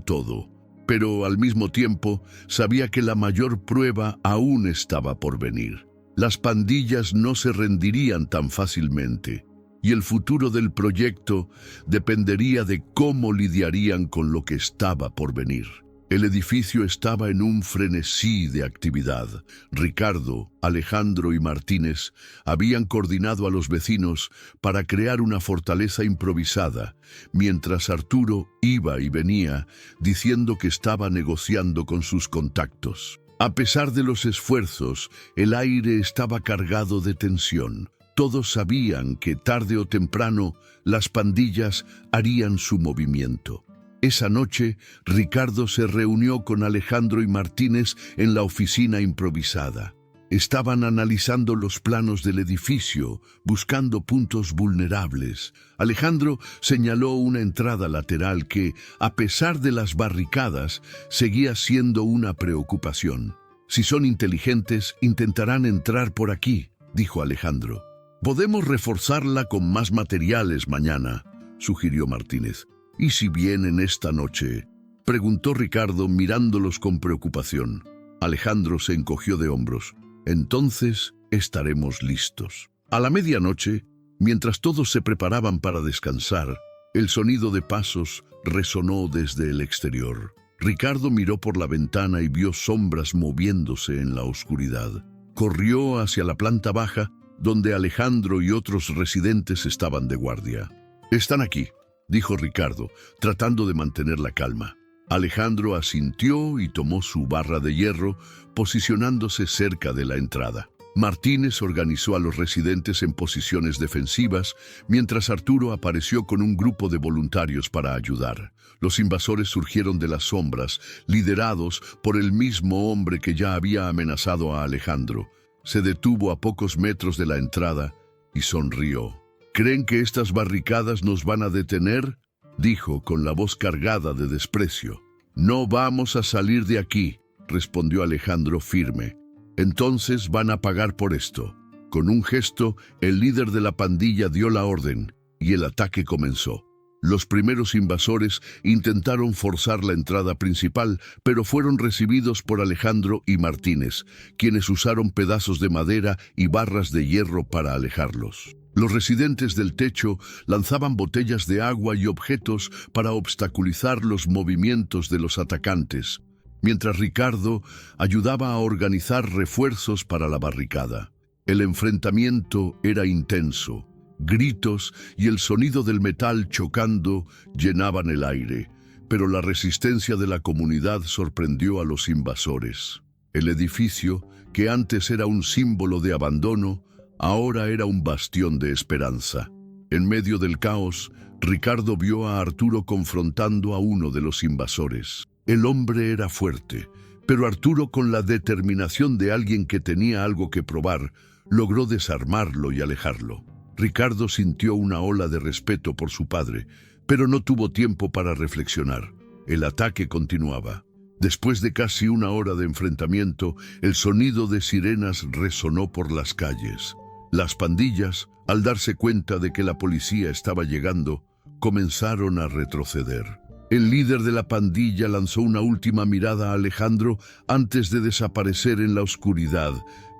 Speaker 1: todo, pero al mismo tiempo sabía que la mayor prueba aún estaba por venir. Las pandillas no se rendirían tan fácilmente, y el futuro del proyecto dependería de cómo lidiarían con lo que estaba por venir. El edificio estaba en un frenesí de actividad. Ricardo, Alejandro y Martínez habían coordinado a los vecinos para crear una fortaleza improvisada, mientras Arturo iba y venía diciendo que estaba negociando con sus contactos. A pesar de los esfuerzos, el aire estaba cargado de tensión. Todos sabían que tarde o temprano las pandillas harían su movimiento. Esa noche, Ricardo se reunió con Alejandro y Martínez en la oficina improvisada. Estaban analizando los planos del edificio, buscando puntos vulnerables. Alejandro señaló una entrada lateral que, a pesar de las barricadas, seguía siendo una preocupación. Si son inteligentes, intentarán entrar por aquí, dijo Alejandro. Podemos reforzarla con más materiales mañana, sugirió Martínez. ¿Y si vienen esta noche?, preguntó Ricardo mirándolos con preocupación. Alejandro se encogió de hombros. Entonces estaremos listos. A la medianoche, mientras todos se preparaban para descansar, el sonido de pasos resonó desde el exterior. Ricardo miró por la ventana y vio sombras moviéndose en la oscuridad. Corrió hacia la planta baja, donde Alejandro y otros residentes estaban de guardia. «Están aquí», dijo Ricardo, tratando de mantener la calma. Alejandro asintió y tomó su barra de hierro, posicionándose cerca de la entrada. Martínez organizó a los residentes en posiciones defensivas, mientras Arturo apareció con un grupo de voluntarios para ayudar. Los invasores surgieron de las sombras, liderados por el mismo hombre que ya había amenazado a Alejandro. Se detuvo a pocos metros de la entrada y sonrió. «¿Creen que estas barricadas nos van a detener?», dijo con la voz cargada de desprecio. «No vamos a salir de aquí», respondió Alejandro firme. «Entonces van a pagar por esto». Con un gesto, el líder de la pandilla dio la orden y el ataque comenzó. Los primeros invasores intentaron forzar la entrada principal, pero fueron recibidos por Alejandro y Martínez, quienes usaron pedazos de madera y barras de hierro para alejarlos. Los residentes del techo lanzaban botellas de agua y objetos para obstaculizar los movimientos de los atacantes, mientras Ricardo ayudaba a organizar refuerzos para la barricada. El enfrentamiento era intenso. Gritos y el sonido del metal chocando llenaban el aire, pero la resistencia de la comunidad sorprendió a los invasores. El edificio, que antes era un símbolo de abandono, ahora era un bastión de esperanza. En medio del caos, Ricardo vio a Arturo confrontando a uno de los invasores. El hombre era fuerte, pero Arturo, con la determinación de alguien que tenía algo que probar, logró desarmarlo y alejarlo. Ricardo sintió una ola de respeto por su padre, pero no tuvo tiempo para reflexionar. El ataque continuaba. Después de casi una hora de enfrentamiento, el sonido de sirenas resonó por las calles. Las pandillas, al darse cuenta de que la policía estaba llegando, comenzaron a retroceder. El líder de la pandilla lanzó una última mirada a Alejandro antes de desaparecer en la oscuridad,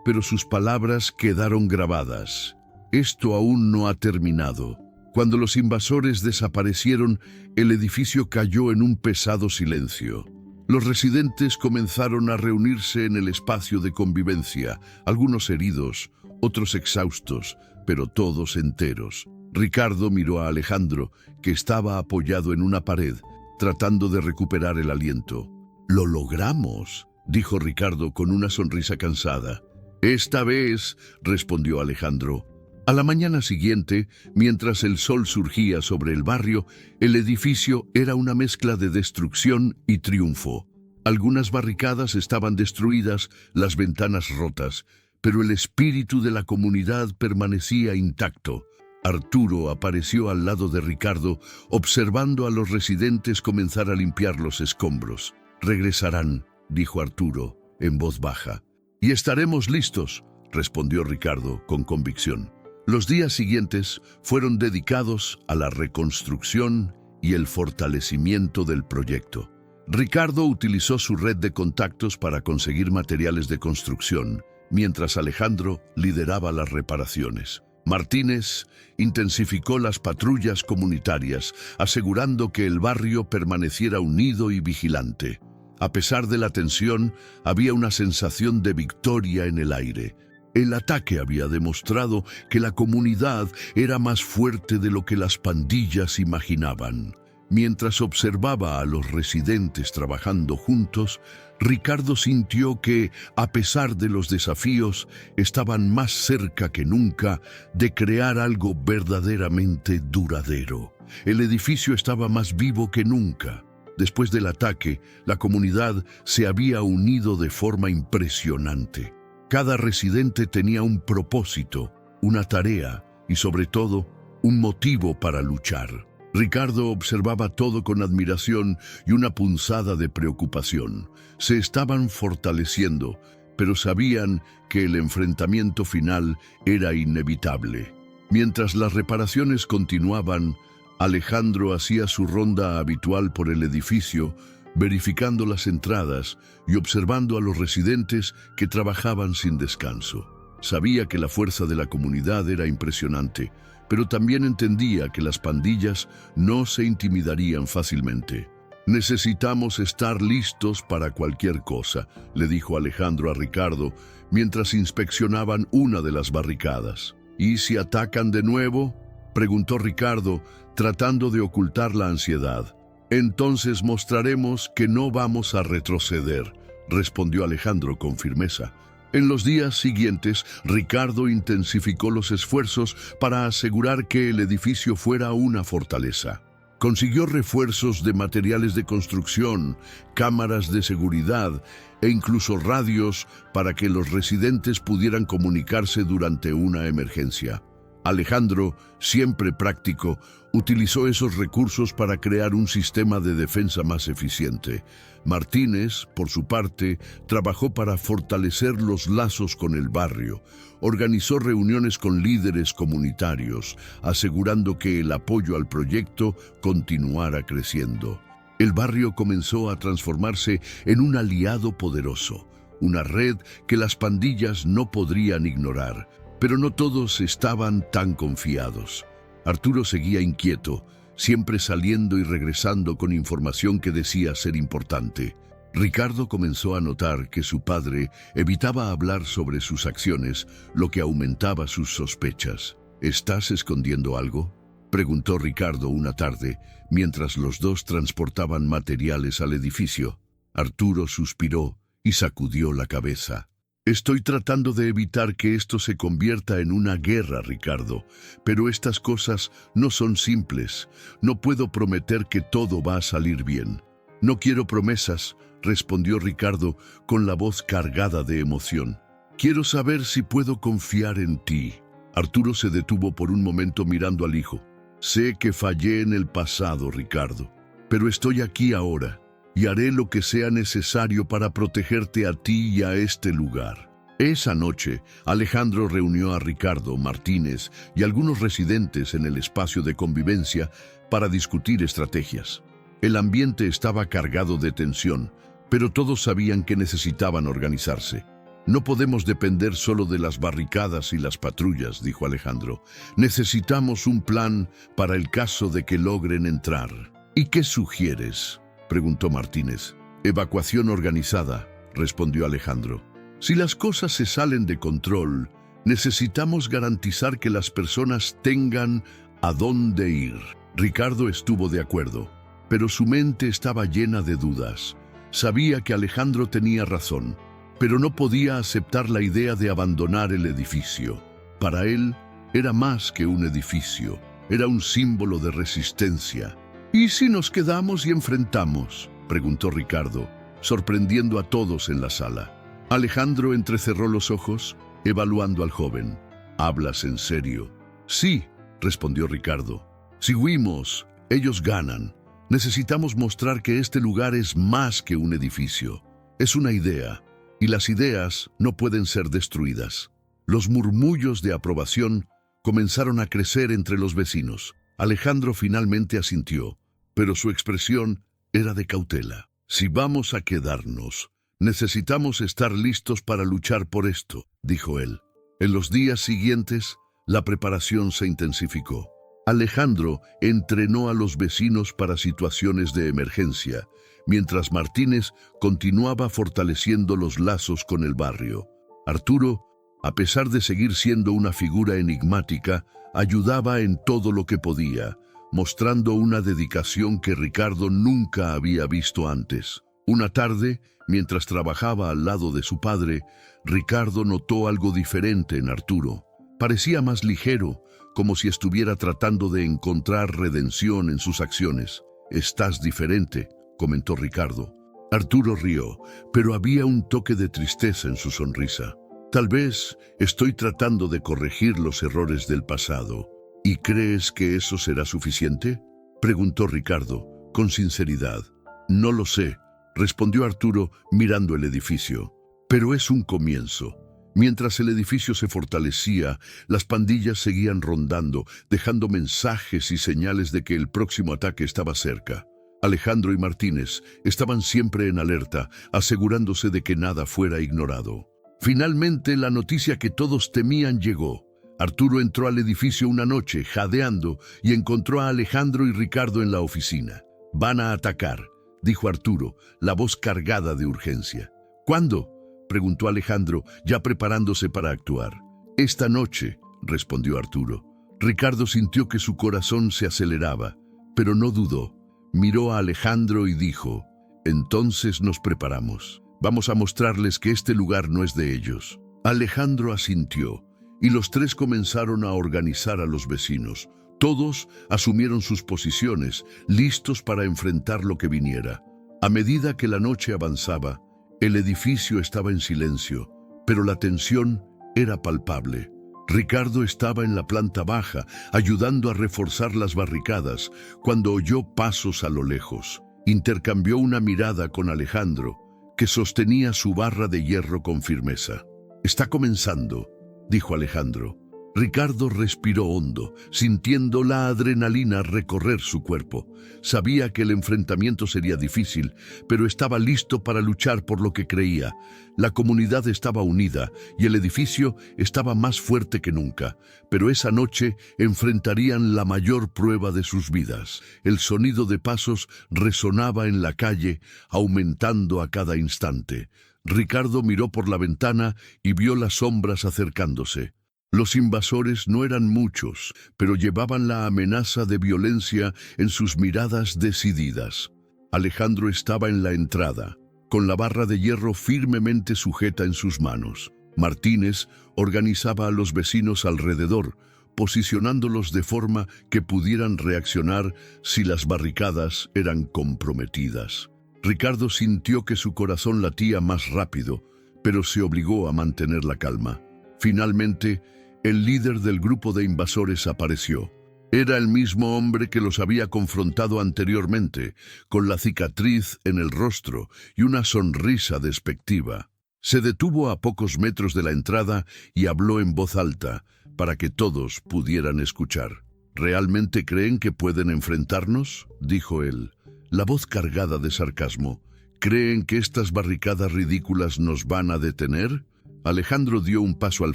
Speaker 1: pero sus palabras quedaron grabadas. Esto aún no ha terminado. Cuando los invasores desaparecieron, el edificio cayó en un pesado silencio. Los residentes comenzaron a reunirse en el espacio de convivencia, algunos heridos, otros exhaustos, pero todos enteros. Ricardo miró a Alejandro, que estaba apoyado en una pared, tratando de recuperar el aliento. «Lo logramos», dijo Ricardo con una sonrisa cansada. «Esta vez», respondió Alejandro. A la mañana siguiente, mientras el sol surgía sobre el barrio, el edificio era una mezcla de destrucción y triunfo. Algunas barricadas estaban destruidas, las ventanas rotas, pero el espíritu de la comunidad permanecía intacto. Arturo apareció al lado de Ricardo, observando a los residentes comenzar a limpiar los escombros. «Regresarán», dijo Arturo, en voz baja. «Y estaremos listos», respondió Ricardo con convicción. Los días siguientes fueron dedicados a la reconstrucción y el fortalecimiento del proyecto. Ricardo utilizó su red de contactos para conseguir materiales de construcción, mientras Alejandro lideraba las reparaciones. Martínez intensificó las patrullas comunitarias, asegurando que el barrio permaneciera unido y vigilante. A pesar de la tensión, había una sensación de victoria en el aire. El ataque había demostrado que la comunidad era más fuerte de lo que las pandillas imaginaban. Mientras observaba a los residentes trabajando juntos, Ricardo sintió que, a pesar de los desafíos, estaban más cerca que nunca de crear algo verdaderamente duradero. El edificio estaba más vivo que nunca. Después del ataque, la comunidad se había unido de forma impresionante. Cada residente tenía un propósito, una tarea y, sobre todo, un motivo para luchar. Ricardo observaba todo con admiración y una punzada de preocupación. Se estaban fortaleciendo, pero sabían que el enfrentamiento final era inevitable. Mientras las reparaciones continuaban, Alejandro hacía su ronda habitual por el edificio, verificando las entradas y observando a los residentes que trabajaban sin descanso. Sabía que la fuerza de la comunidad era impresionante, pero también entendía que las pandillas no se intimidarían fácilmente. «Necesitamos estar listos para cualquier cosa», le dijo Alejandro a Ricardo mientras inspeccionaban una de las barricadas. «¿Y si atacan de nuevo?», preguntó Ricardo, tratando de ocultar la ansiedad. «Entonces mostraremos que no vamos a retroceder», respondió Alejandro con firmeza. En los días siguientes, Ricardo intensificó los esfuerzos para asegurar que el edificio fuera una fortaleza. Consiguió refuerzos de materiales de construcción, cámaras de seguridad e incluso radios para que los residentes pudieran comunicarse durante una emergencia. Alejandro, siempre práctico, utilizó esos recursos para crear un sistema de defensa más eficiente. Martínez, por su parte, trabajó para fortalecer los lazos con el barrio. Organizó reuniones con líderes comunitarios, asegurando que el apoyo al proyecto continuara creciendo. El barrio comenzó a transformarse en un aliado poderoso, una red que las pandillas no podrían ignorar. Pero no todos estaban tan confiados. Arturo seguía inquieto, siempre saliendo y regresando con información que decía ser importante. Ricardo comenzó a notar que su padre evitaba hablar sobre sus acciones, lo que aumentaba sus sospechas. «¿Estás escondiendo algo?», preguntó Ricardo una tarde, mientras los dos transportaban materiales al edificio. Arturo suspiró y sacudió la cabeza. «Estoy tratando de evitar que esto se convierta en una guerra, Ricardo, pero estas cosas no son simples. No puedo prometer que todo va a salir bien». «No quiero promesas», respondió Ricardo con la voz cargada de emoción. «Quiero saber si puedo confiar en ti». Arturo se detuvo por un momento mirando al hijo. «Sé que fallé en el pasado, Ricardo, pero estoy aquí ahora. y haré lo que sea necesario para protegerte a ti y a este lugar. Esa noche, Alejandro reunió a Ricardo, Martínez y algunos residentes en el espacio de convivencia para discutir estrategias. El ambiente estaba cargado de tensión, pero todos sabían que necesitaban organizarse. No podemos depender solo de las barricadas y las patrullas, dijo Alejandro. Necesitamos un plan para el caso de que logren entrar. ¿Y qué sugieres?, preguntó Martínez. Evacuación organizada, respondió Alejandro. Si las cosas se salen de control, necesitamos garantizar que las personas tengan a dónde ir. Ricardo estuvo de acuerdo, pero su mente estaba llena de dudas. Sabía que Alejandro tenía razón, pero no podía aceptar la idea de abandonar el edificio. Para él, era más que un edificio, era un símbolo de resistencia. ¿Y si nos quedamos y enfrentamos?, preguntó Ricardo, sorprendiendo a todos en la sala. Alejandro entrecerró los ojos, evaluando al joven. ¿Hablas en serio? Sí, respondió Ricardo. Si huimos, ellos ganan. Necesitamos mostrar que este lugar es más que un edificio. Es una idea, y las ideas no pueden ser destruidas. Los murmullos de aprobación comenzaron a crecer entre los vecinos. Alejandro finalmente asintió, pero su expresión era de cautela. Si vamos a quedarnos, necesitamos estar listos para luchar por esto, dijo él. En los días siguientes, la preparación se intensificó. Alejandro entrenó a los vecinos para situaciones de emergencia, mientras Martínez continuaba fortaleciendo los lazos con el barrio. Arturo, a pesar de seguir siendo una figura enigmática, ayudaba en todo lo que podía, mostrando una dedicación que Ricardo nunca había visto antes. Una tarde, mientras trabajaba al lado de su padre, Ricardo notó algo diferente en Arturo. Parecía más ligero, como si estuviera tratando de encontrar redención en sus acciones. «Estás diferente», comentó Ricardo. Arturo rió, pero había un toque de tristeza en su sonrisa. «Tal vez estoy tratando de corregir los errores del pasado». «¿Y crees que eso será suficiente?», preguntó Ricardo, con sinceridad. «No lo sé», respondió Arturo mirando el edificio. «Pero es un comienzo». Mientras el edificio se fortalecía, las pandillas seguían rondando, dejando mensajes y señales de que el próximo ataque estaba cerca. Alejandro y Martínez estaban siempre en alerta, asegurándose de que nada fuera ignorado. Finalmente, la noticia que todos temían llegó. Arturo entró al edificio una noche, jadeando, y encontró a Alejandro y Ricardo en la oficina. «Van a atacar», dijo Arturo, la voz cargada de urgencia. «¿Cuándo?», preguntó Alejandro, ya preparándose para actuar. «Esta noche», respondió Arturo. Ricardo sintió que su corazón se aceleraba, pero no dudó. Miró a Alejandro y dijo: «Entonces nos preparamos. Vamos a mostrarles que este lugar no es de ellos». Alejandro asintió, y los tres comenzaron a organizar a los vecinos. Todos asumieron sus posiciones, listos para enfrentar lo que viniera. A medida que la noche avanzaba, el edificio estaba en silencio, pero la tensión era palpable. Ricardo estaba en la planta baja, ayudando a reforzar las barricadas, cuando oyó pasos a lo lejos. Intercambió una mirada con Alejandro, que sostenía su barra de hierro con firmeza. «Está comenzando», dijo Alejandro. Ricardo respiró hondo, sintiendo la adrenalina recorrer su cuerpo. Sabía que el enfrentamiento sería difícil, pero estaba listo para luchar por lo que creía. La comunidad estaba unida y el edificio estaba más fuerte que nunca. Pero esa noche enfrentarían la mayor prueba de sus vidas. El sonido de pasos resonaba en la calle, aumentando a cada instante. Ricardo miró por la ventana y vio las sombras acercándose. Los invasores no eran muchos, pero llevaban la amenaza de violencia en sus miradas decididas. Alejandro estaba en la entrada, con la barra de hierro firmemente sujeta en sus manos. Martínez organizaba a los vecinos alrededor, posicionándolos de forma que pudieran reaccionar si las barricadas eran comprometidas. Ricardo sintió que su corazón latía más rápido, pero se obligó a mantener la calma. Finalmente, el líder del grupo de invasores apareció. Era el mismo hombre que los había confrontado anteriormente, con la cicatriz en el rostro y una sonrisa despectiva. Se detuvo a pocos metros de la entrada y habló en voz alta, para que todos pudieran escuchar. ¿Realmente creen que pueden enfrentarnos?, dijo él, la voz cargada de sarcasmo. ¿Creen que estas barricadas ridículas nos van a detener? Alejandro dio un paso al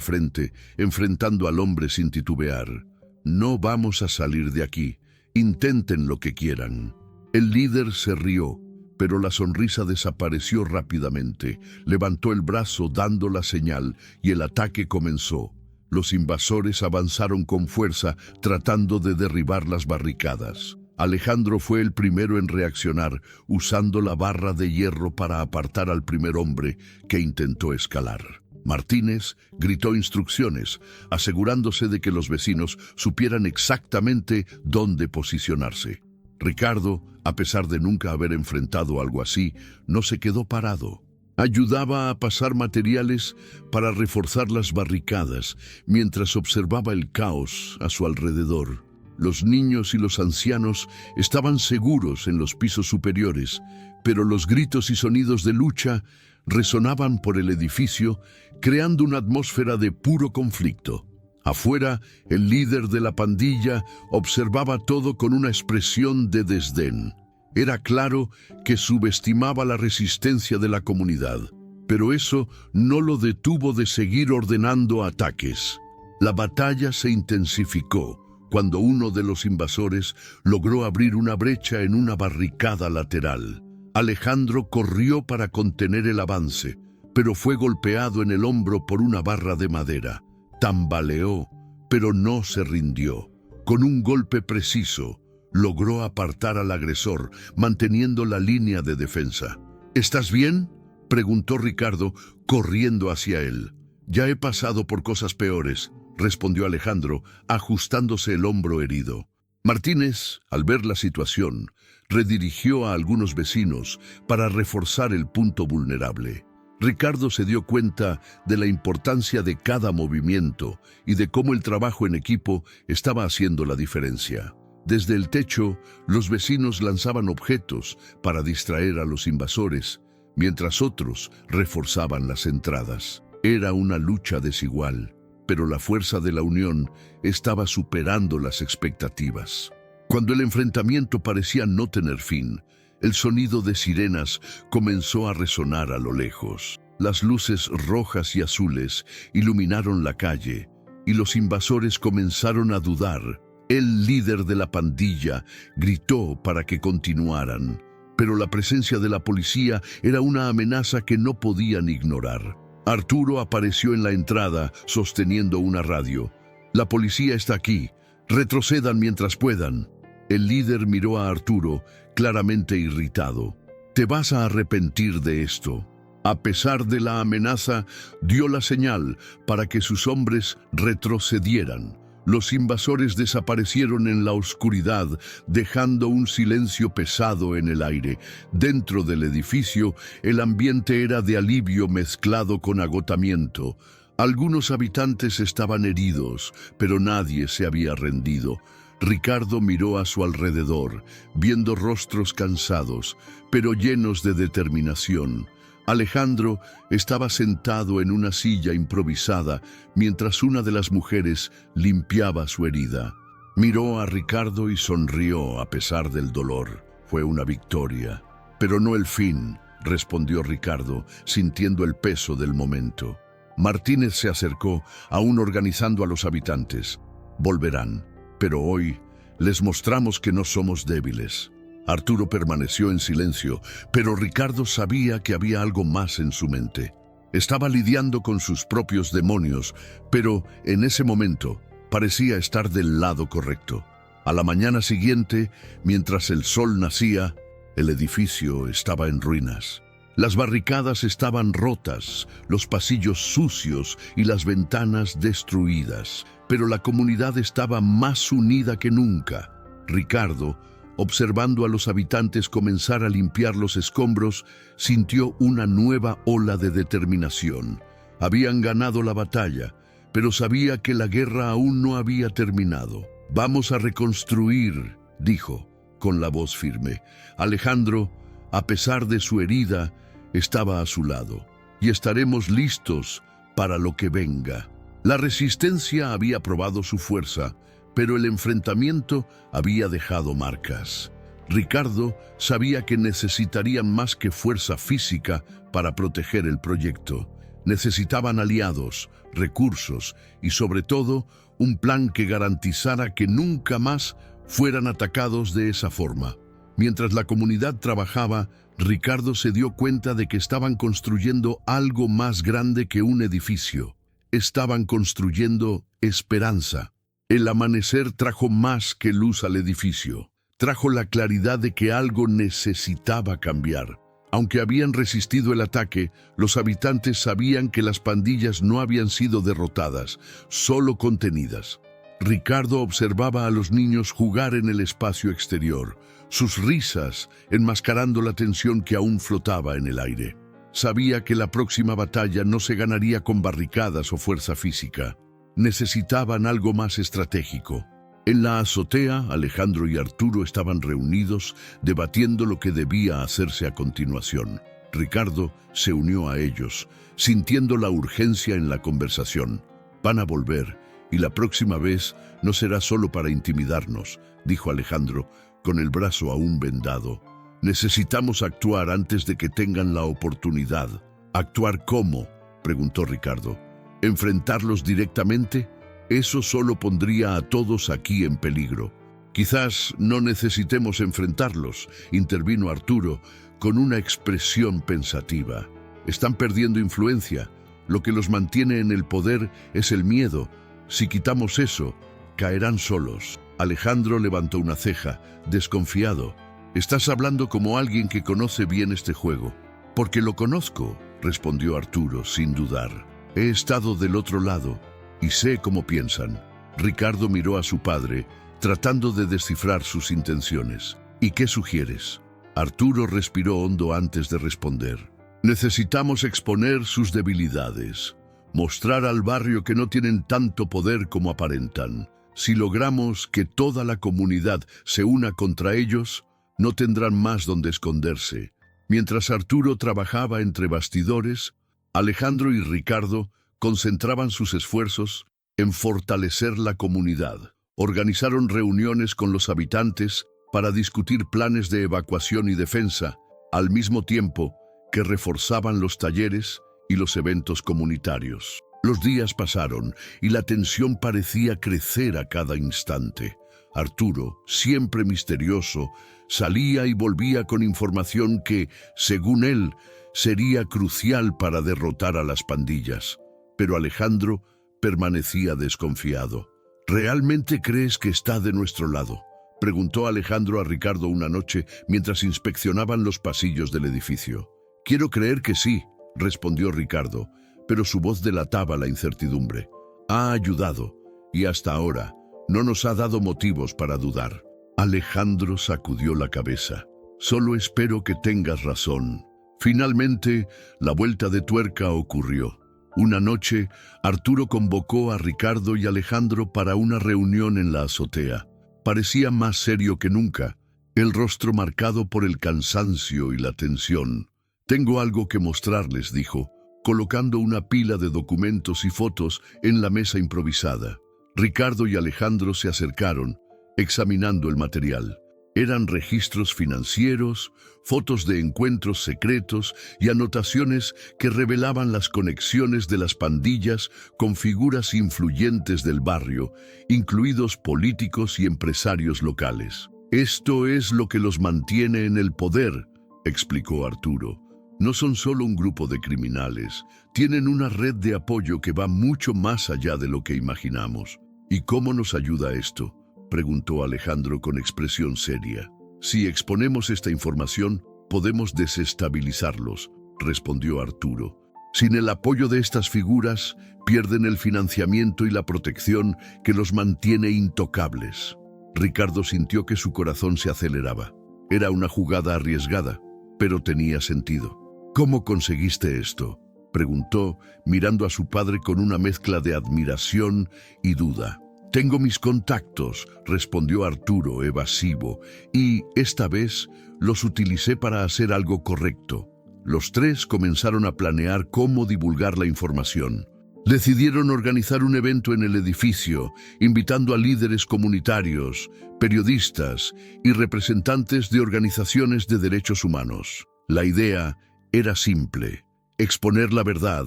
Speaker 1: frente, enfrentando al hombre sin titubear. No vamos a salir de aquí. Intenten lo que quieran. El líder se rió, pero la sonrisa desapareció rápidamente. Levantó el brazo dando la señal y el ataque comenzó. Los invasores avanzaron con fuerza, tratando de derribar las barricadas. Alejandro fue el primero en reaccionar, usando la barra de hierro para apartar al primer hombre que intentó escalar. Martínez gritó instrucciones, asegurándose de que los vecinos supieran exactamente dónde posicionarse. Ricardo, a pesar de nunca haber enfrentado algo así, no se quedó parado. Ayudaba a pasar materiales para reforzar las barricadas, mientras observaba el caos a su alrededor. Los niños y los ancianos estaban seguros en los pisos superiores, pero los gritos y sonidos de lucha resonaban por el edificio, creando una atmósfera de puro conflicto. Afuera, el líder de la pandilla observaba todo con una expresión de desdén. Era claro que subestimaba la resistencia de la comunidad, pero eso no lo detuvo de seguir ordenando ataques. La batalla se intensificó cuando uno de los invasores logró abrir una brecha en una barricada lateral. Alejandro corrió para contener el avance, pero fue golpeado en el hombro por una barra de madera. Tambaleó, pero no se rindió. Con un golpe preciso, logró apartar al agresor, manteniendo la línea de defensa. ¿Estás bien?, preguntó Ricardo, corriendo hacia él. Ya he pasado por cosas peores, respondió Alejandro, ajustándose el hombro herido. Martínez, al ver la situación, redirigió a algunos vecinos para reforzar el punto vulnerable. Ricardo se dio cuenta de la importancia de cada movimiento y de cómo el trabajo en equipo estaba haciendo la diferencia. Desde el techo, los vecinos lanzaban objetos para distraer a los invasores, mientras otros reforzaban las entradas. Era una lucha desigual, pero la fuerza de la unión estaba superando las expectativas. Cuando el enfrentamiento parecía no tener fin, el sonido de sirenas comenzó a resonar a lo lejos. Las luces rojas y azules iluminaron la calle, y los invasores comenzaron a dudar. El líder de la pandilla gritó para que continuaran, pero la presencia de la policía era una amenaza que no podían ignorar. Arturo apareció en la entrada sosteniendo una radio. «La policía está aquí. Retrocedan mientras puedan». El líder miró a Arturo, claramente irritado. «Te vas a arrepentir de esto». A pesar de la amenaza, dio la señal para que sus hombres retrocedieran. Los invasores desaparecieron en la oscuridad, dejando un silencio pesado en el aire. Dentro del edificio, el ambiente era de alivio mezclado con agotamiento. Algunos habitantes estaban heridos, pero nadie se había rendido. Ricardo miró a su alrededor, viendo rostros cansados, pero llenos de determinación. Alejandro estaba sentado en una silla improvisada mientras una de las mujeres limpiaba su herida. Miró a Ricardo y sonrió a pesar del dolor. Fue una victoria, pero no el fin, respondió Ricardo, sintiendo el peso del momento. Martínez se acercó, aún organizando a los habitantes. Volverán, pero hoy les mostramos que no somos débiles. Arturo permaneció en silencio, pero Ricardo sabía que había algo más en su mente. Estaba lidiando con sus propios demonios, pero en ese momento parecía estar del lado correcto. A la mañana siguiente, mientras el sol nacía, el edificio estaba en ruinas. Las barricadas estaban rotas, los pasillos sucios y las ventanas destruidas, pero la comunidad estaba más unida que nunca. Ricardo, observando a los habitantes comenzar a limpiar los escombros, sintió una nueva ola de determinación. Habían ganado la batalla, pero sabía que la guerra aún no había terminado. Vamos a reconstruir, dijo, con la voz firme. Alejandro, a pesar de su herida, estaba a su lado, y estaremos listos para lo que venga. La resistencia había probado su fuerza, pero el enfrentamiento había dejado marcas. Ricardo sabía que necesitarían más que fuerza física para proteger el proyecto. Necesitaban aliados, recursos y, sobre todo, un plan que garantizara que nunca más fueran atacados de esa forma. Mientras la comunidad trabajaba, Ricardo se dio cuenta de que estaban construyendo algo más grande que un edificio. Estaban construyendo esperanza. El amanecer trajo más que luz al edificio. Trajo la claridad de que algo necesitaba cambiar. Aunque habían resistido el ataque, los habitantes sabían que las pandillas no habían sido derrotadas, solo contenidas. Ricardo observaba a los niños jugar en el espacio exterior, sus risas enmascarando la tensión que aún flotaba en el aire. Sabía que la próxima batalla no se ganaría con barricadas o fuerza física. Necesitaban algo más estratégico. En la azotea, Alejandro y Arturo estaban reunidos, debatiendo lo que debía hacerse a continuación. Ricardo se unió a ellos, sintiendo la urgencia en la conversación. Van a volver, y la próxima vez no será solo para intimidarnos, dijo Alejandro, con el brazo aún vendado. Necesitamos actuar antes de que tengan la oportunidad. ¿Actuar cómo?, preguntó Ricardo. ¿Enfrentarlos directamente? Eso solo pondría a todos aquí en peligro. Quizás no necesitemos enfrentarlos, intervino Arturo, con una expresión pensativa. Están perdiendo influencia. Lo que los mantiene en el poder es el miedo. Si quitamos eso, caerán solos. Alejandro levantó una ceja, desconfiado. Estás hablando como alguien que conoce bien este juego. Porque lo conozco, respondió Arturo, sin dudar. He estado del otro lado y sé cómo piensan. Ricardo miró a su padre, tratando de descifrar sus intenciones. ¿Y qué sugieres? Arturo respiró hondo antes de responder. Necesitamos exponer sus debilidades, mostrar al barrio que no tienen tanto poder como aparentan. Si logramos que toda la comunidad se una contra ellos, no tendrán más donde esconderse. Mientras Arturo trabajaba entre bastidores, Alejandro y Ricardo concentraban sus esfuerzos en fortalecer la comunidad. Organizaron reuniones con los habitantes para discutir planes de evacuación y defensa, al mismo tiempo que reforzaban los talleres y los eventos comunitarios. Los días pasaron y la tensión parecía crecer a cada instante. Arturo, siempre misterioso, salía y volvía con información que, según él, sería crucial para derrotar a las pandillas. Pero Alejandro permanecía desconfiado. ¿Realmente crees que está de nuestro lado?, preguntó Alejandro a Ricardo una noche mientras inspeccionaban los pasillos del edificio. Quiero creer que sí, respondió Ricardo, pero su voz delataba la incertidumbre. Ha ayudado, y hasta ahora no nos ha dado motivos para dudar. Alejandro sacudió la cabeza. Solo espero que tengas razón. Finalmente, la vuelta de tuerca ocurrió. Una noche, Arturo convocó a Ricardo y Alejandro para una reunión en la azotea. Parecía más serio que nunca, el rostro marcado por el cansancio y la tensión. Tengo algo que mostrarles, dijo, colocando una pila de documentos y fotos en la mesa improvisada. Ricardo y Alejandro se acercaron, examinando el material. Eran registros financieros, fotos de encuentros secretos y anotaciones que revelaban las conexiones de las pandillas con figuras influyentes del barrio, incluidos políticos y empresarios locales. Esto es lo que los mantiene en el poder, explicó Arturo. No son solo un grupo de criminales, tienen una red de apoyo que va mucho más allá de lo que imaginamos. ¿Y cómo nos ayuda esto?, preguntó Alejandro con expresión seria. Si exponemos esta información, podemos desestabilizarlos, respondió Arturo. Sin el apoyo de estas figuras, pierden el financiamiento y la protección que los mantiene intocables. Ricardo sintió que su corazón se aceleraba. Era una jugada arriesgada, pero tenía sentido. ¿Cómo conseguiste esto?, preguntó, mirando a su padre con una mezcla de admiración y duda. Tengo mis contactos, respondió Arturo, evasivo, y esta vez los utilicé para hacer algo correcto. Los tres comenzaron a planear cómo divulgar la información. Decidieron organizar un evento en el edificio, invitando a líderes comunitarios, periodistas y representantes de organizaciones de derechos humanos. La idea era simple: exponer la verdad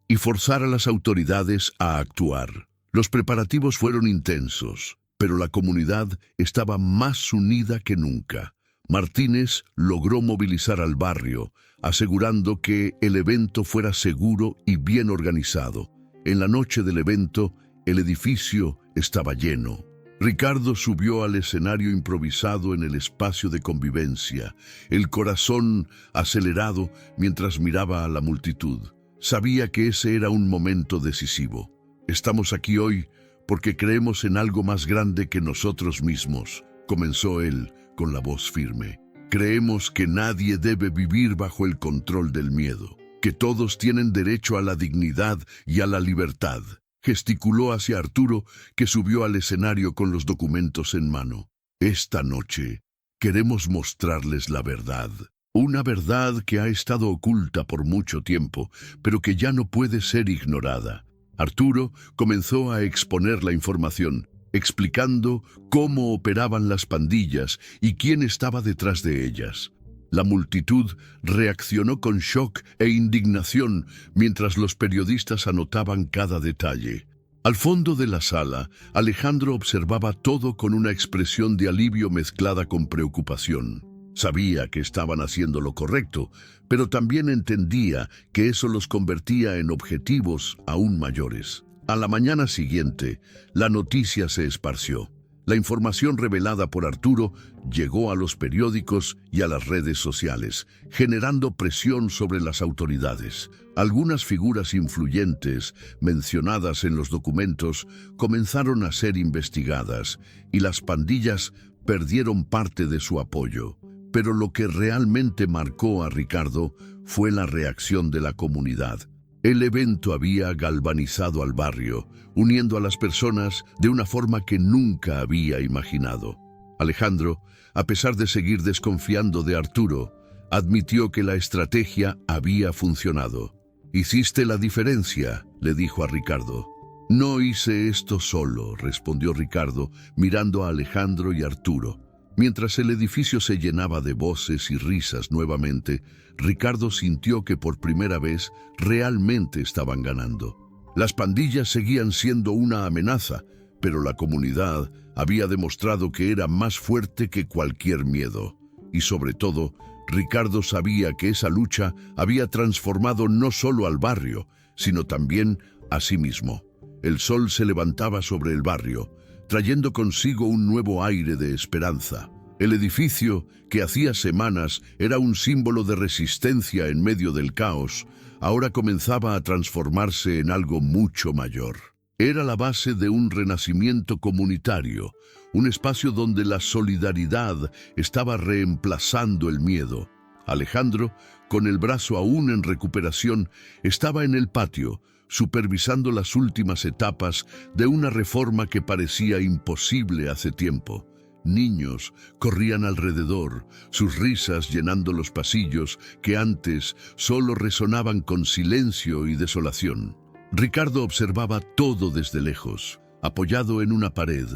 Speaker 1: y forzar a las autoridades a actuar. Los preparativos fueron intensos, pero la comunidad estaba más unida que nunca. Martínez logró movilizar al barrio, asegurando que el evento fuera seguro y bien organizado. En la noche del evento, el edificio estaba lleno. Ricardo subió al escenario improvisado en el espacio de convivencia, el corazón acelerado mientras miraba a la multitud. Sabía que ese era un momento decisivo. Estamos aquí hoy porque creemos en algo más grande que nosotros mismos, comenzó él con la voz firme. Creemos que nadie debe vivir bajo el control del miedo, que todos tienen derecho a la dignidad y a la libertad. Gesticuló hacia Arturo, que subió al escenario con los documentos en mano. Esta noche queremos mostrarles la verdad. Una verdad que ha estado oculta por mucho tiempo, pero que ya no puede ser ignorada. Arturo comenzó a exponer la información, explicando cómo operaban las pandillas y quién estaba detrás de ellas. La multitud reaccionó con shock e indignación mientras los periodistas anotaban cada detalle. Al fondo de la sala, Alejandro observaba todo con una expresión de alivio mezclada con preocupación. Sabía que estaban haciendo lo correcto, pero también entendía que eso los convertía en objetivos aún mayores. A la mañana siguiente, la noticia se esparció. La información revelada por Arturo llegó a los periódicos y a las redes sociales, generando presión sobre las autoridades. Algunas figuras influyentes mencionadas en los documentos comenzaron a ser investigadas y las pandillas perdieron parte de su apoyo. Pero lo que realmente marcó a Ricardo fue la reacción de la comunidad. El evento había galvanizado al barrio, uniendo a las personas de una forma que nunca había imaginado. Alejandro, a pesar de seguir desconfiando de Arturo, admitió que la estrategia había funcionado. «Hiciste la diferencia», le dijo a Ricardo. «No hice esto solo», respondió Ricardo, mirando a Alejandro y Arturo. Mientras el edificio se llenaba de voces y risas nuevamente, Ricardo sintió que por primera vez realmente estaban ganando. Las pandillas seguían siendo una amenaza, pero la comunidad había demostrado que era más fuerte que cualquier miedo. Y sobre todo, Ricardo sabía que esa lucha había transformado no solo al barrio, sino también a sí mismo. El sol se levantaba sobre el barrio, trayendo consigo un nuevo aire de esperanza. El edificio, que hacía semanas era un símbolo de resistencia en medio del caos, ahora comenzaba a transformarse en algo mucho mayor. Era la base de un renacimiento comunitario, un espacio donde la solidaridad estaba reemplazando el miedo. Alejandro, con el brazo aún en recuperación, estaba en el patio, supervisando las últimas etapas de una reforma que parecía imposible hace tiempo. Niños corrían alrededor, sus risas llenando los pasillos que antes solo resonaban con silencio y desolación. Ricardo observaba todo desde lejos, apoyado en una pared,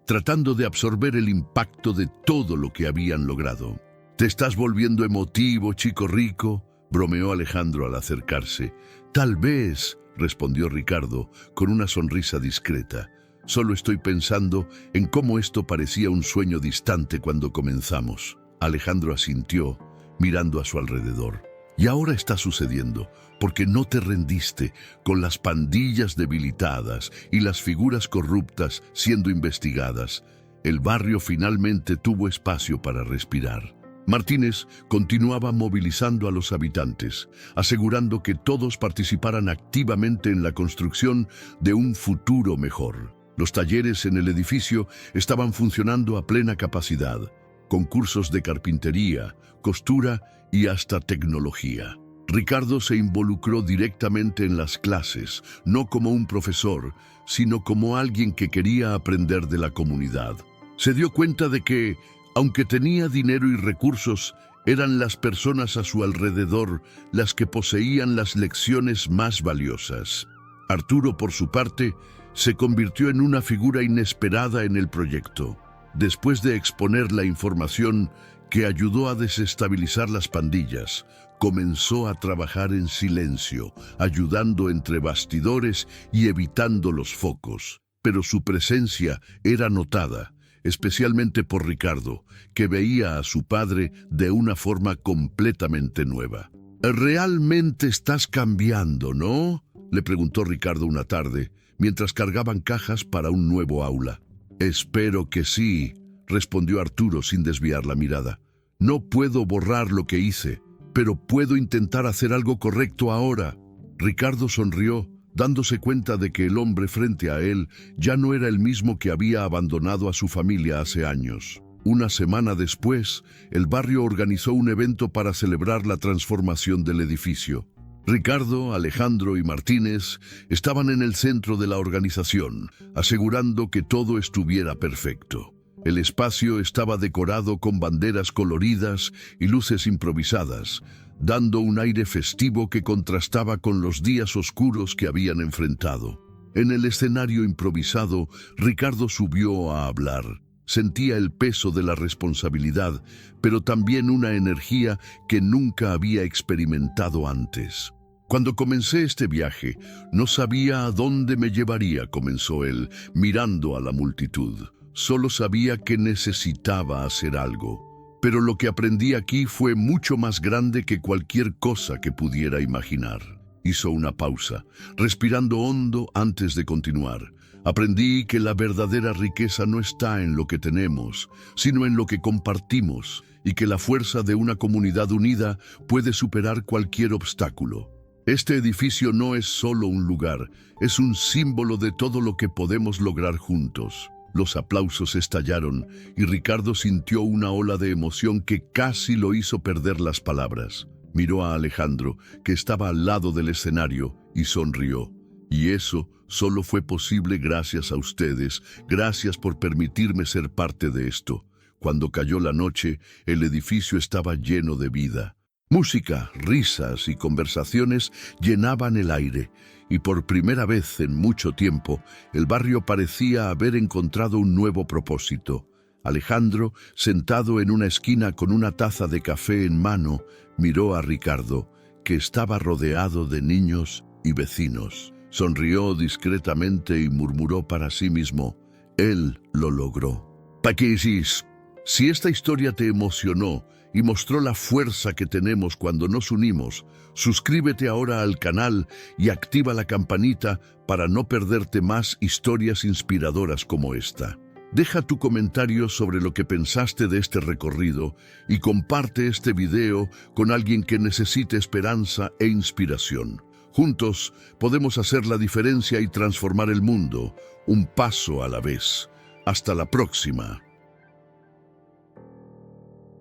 Speaker 1: tratando de absorber el impacto de todo lo que habían logrado. «¿Te estás volviendo emotivo, chico rico?», bromeó Alejandro al acercarse. «Tal vez», respondió Ricardo con una sonrisa discreta. «Solo estoy pensando en cómo esto parecía un sueño distante cuando comenzamos». Alejandro asintió, mirando a su alrededor. «Y ahora está sucediendo, porque no te rendiste, con las pandillas debilitadas y las figuras corruptas siendo investigadas. El barrio finalmente tuvo espacio para respirar». Martínez continuaba movilizando a los habitantes, asegurando que todos participaran activamente en la construcción de un futuro mejor. Los talleres en el edificio estaban funcionando a plena capacidad, con cursos de carpintería, costura y hasta tecnología. Ricardo se involucró directamente en las clases, no como un profesor, sino como alguien que quería aprender de la comunidad. Se dio cuenta de que, aunque tenía dinero y recursos, eran las personas a su alrededor las que poseían las lecciones más valiosas. Arturo, por su parte, se convirtió en una figura inesperada en el proyecto. Después de exponer la información que ayudó a desestabilizar las pandillas, comenzó a trabajar en silencio, ayudando entre bastidores y evitando los focos. Pero su presencia era notada, especialmente por Ricardo, que veía a su padre de una forma completamente nueva. «Realmente estás cambiando, ¿no?», le preguntó Ricardo una tarde, mientras cargaban cajas para un nuevo aula. «Espero que sí», respondió Arturo sin desviar la mirada. «No puedo borrar lo que hice, pero puedo intentar hacer algo correcto ahora». Ricardo sonrió, dándose cuenta de que el hombre frente a él ya no era el mismo que había abandonado a su familia hace años. Una semana después, el barrio organizó un evento para celebrar la transformación del edificio. Ricardo, Alejandro y Martínez estaban en el centro de la organización, asegurando que todo estuviera perfecto. El espacio estaba decorado con banderas coloridas y luces improvisadas, dando un aire festivo que contrastaba con los días oscuros que habían enfrentado. En el escenario improvisado, Ricardo subió a hablar. Sentía el peso de la responsabilidad, pero también una energía que nunca había experimentado antes. «Cuando comencé este viaje, no sabía a dónde me llevaría», comenzó él, mirando a la multitud. «Solo sabía que necesitaba hacer algo. Pero lo que aprendí aquí fue mucho más grande que cualquier cosa que pudiera imaginar». Hizo una pausa, respirando hondo antes de continuar. «Aprendí que la verdadera riqueza no está en lo que tenemos, sino en lo que compartimos, y que la fuerza de una comunidad unida puede superar cualquier obstáculo. Este edificio no es solo un lugar, es un símbolo de todo lo que podemos lograr juntos». Los aplausos estallaron y Ricardo sintió una ola de emoción que casi lo hizo perder las palabras. Miró a Alejandro, que estaba al lado del escenario, y sonrió. «Y eso solo fue posible gracias a ustedes, gracias por permitirme ser parte de esto». Cuando cayó la noche, el edificio estaba lleno de vida. Música, risas y conversaciones llenaban el aire, y por primera vez en mucho tiempo, el barrio parecía haber encontrado un nuevo propósito. Alejandro, sentado en una esquina con una taza de café en mano, miró a Ricardo, que estaba rodeado de niños y vecinos. Sonrió discretamente y murmuró para sí mismo: «Él lo logró». Paquisis, si esta historia te emocionó y mostró la fuerza que tenemos cuando nos unimos, suscríbete ahora al canal y activa la campanita para no perderte más historias inspiradoras como esta. Deja tu comentario sobre lo que pensaste de este recorrido y comparte este video con alguien que necesite esperanza e inspiración. Juntos podemos hacer la diferencia y transformar el mundo, un paso a la vez. Hasta la próxima.